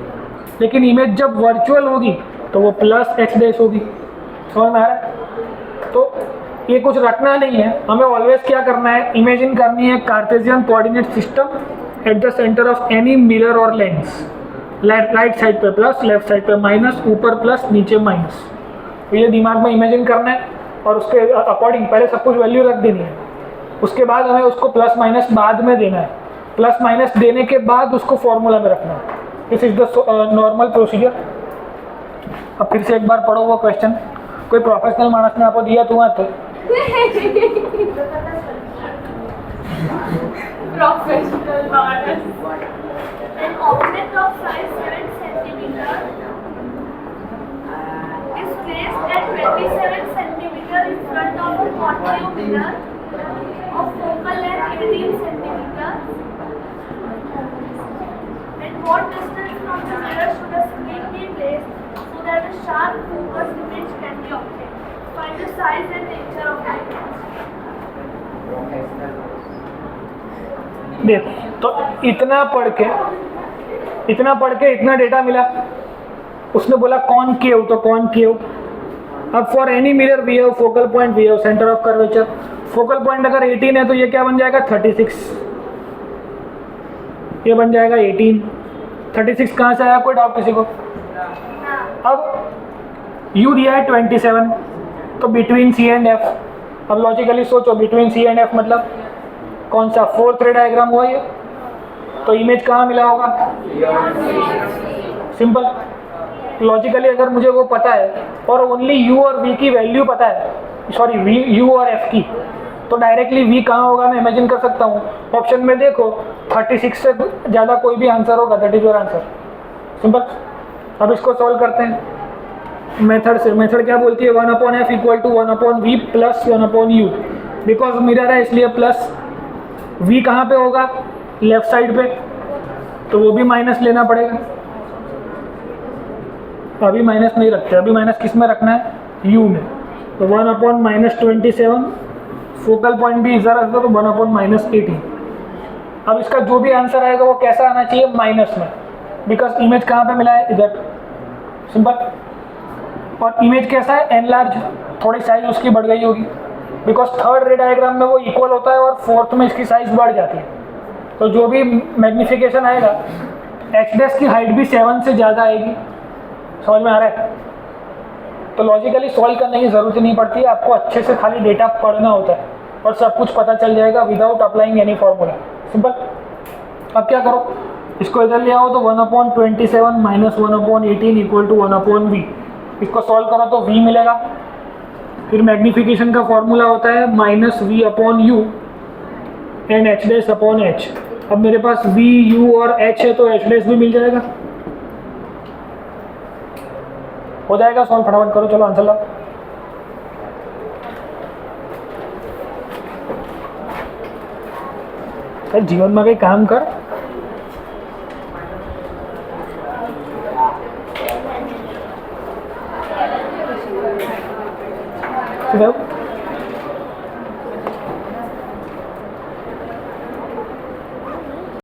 लेकिन इमेज जब वर्चुअल होगी तो वो +h' होगी। समझ में आ रहा है। तो ये कुछ रखना नहीं है, हमें ऑलवेज क्या करना है, इमेजिन करनी है Cartesian coordinate system at the centre of any mirror और लेंस। राइट साइड पे प्लस, लेफ्ट साइड पे माइनस, ऊपर प्लस नीचे माइनस। तो ये दिमाग में इमेजिन करना है और उसके अकॉर्डिंग पहले सब कुछ वैल्यू रख देनी है। उसके बाद हमें उसको प्लस माइनस बाद में देना है। प्लस माइनस देने के बाद उसको फॉर्मूला में रखना है। This is the normal procedure. अब फिर से एक बार पढ़ो वो क्वेश्चन। कोई प्रोफेशनल मानस ने आपको दिया तो मत Professional model. An object of size 7 centimeter is placed at 27 centimeter in front of a concave mirror of focal length 18 centimeter. And what distance from the mirror should a screen be placed so that a sharp focus image can be obtained? Find the size and nature of the image. देख, तो इतना पढ़ के इतना data मिला। उसने बोला concave, तो कॉनकेव। अब for any mirror we have focal point, we have centre of curvature. Focal point अगर 18 है तो ये क्या बन जाएगा 36, ये बन जाएगा 18। 36 कहाँ से आया, कोई डाउट किसी को? अब यू दिया है 27, तो बिटवीन सी एंड एफ। अब लॉजिकली सोचो, बिटवीन सी एंड एफ मतलब कौन सा, 4th रे डायग्राम हुआ ये, तो इमेज कहाँ मिला होगा, सिंपल। लॉजिकली अगर मुझे वो पता है और ओनली यू और वी की वैल्यू पता है, सॉरी वी यू और एफ की, तो डायरेक्टली वी कहाँ होगा मैं इमेजिन कर सकता हूँ। ऑप्शन में देखो 36 से ज़्यादा कोई भी आंसर होगा, that is your answer, simple. अब इसको सॉल्व करते हैं मेथड से। मेथड क्या बोलती है, 1/f equal to 1/v plus 1/u। Because mirror है इसलिए प्लस, v कहाँ पे होगा, लेफ्ट साइड पे, तो वो भी माइनस लेना पड़ेगा। अभी माइनस नहीं रखते, अभी माइनस किस में रखना है, u में। तो 1/-27 फोकल पॉइंट भी इधर आता तो 1/-18। अब इसका जो भी आंसर आएगा वो कैसा आना चाहिए, माइनस में, बिकॉज इमेज कहाँ पे मिला है, इधर, सिंपल। और इमेज कैसा है, एनलार्ज, थोड़ी साइज उसकी बढ़ गई होगी, बिकॉज 3rd रे डायग्राम में वो इक्वल होता है और 4th में इसकी साइज बढ़ जाती है। तो जो भी मैग्नीफिकेशन आएगा, एच डैश की हाइट भी 7 से ज़्यादा आएगी। समझ में आ रहा है? तो लॉजिकली सॉल्व करने की ज़रूरत नहीं पड़ती है, आपको अच्छे से खाली डेटा पढ़ना होता है और सब कुछ पता चल जाएगा without applying any formula, simple. अब क्या करो, इसको इधर ले आओ तो 1/27 माइनस 1/18 इक्वल टू 1/v। इसको सॉल्व करो तो v मिलेगा। फिर मैग्नीफिकेशन का फॉर्मूला होता है -v/u एंड h'/h। अब मेरे पास v, u और h है तो h' भी मिल जाएगा। हो जाएगा सॉल्व, फटाफट करो, चलो आंसर लाओ। जीवन में कहीं काम कर। तो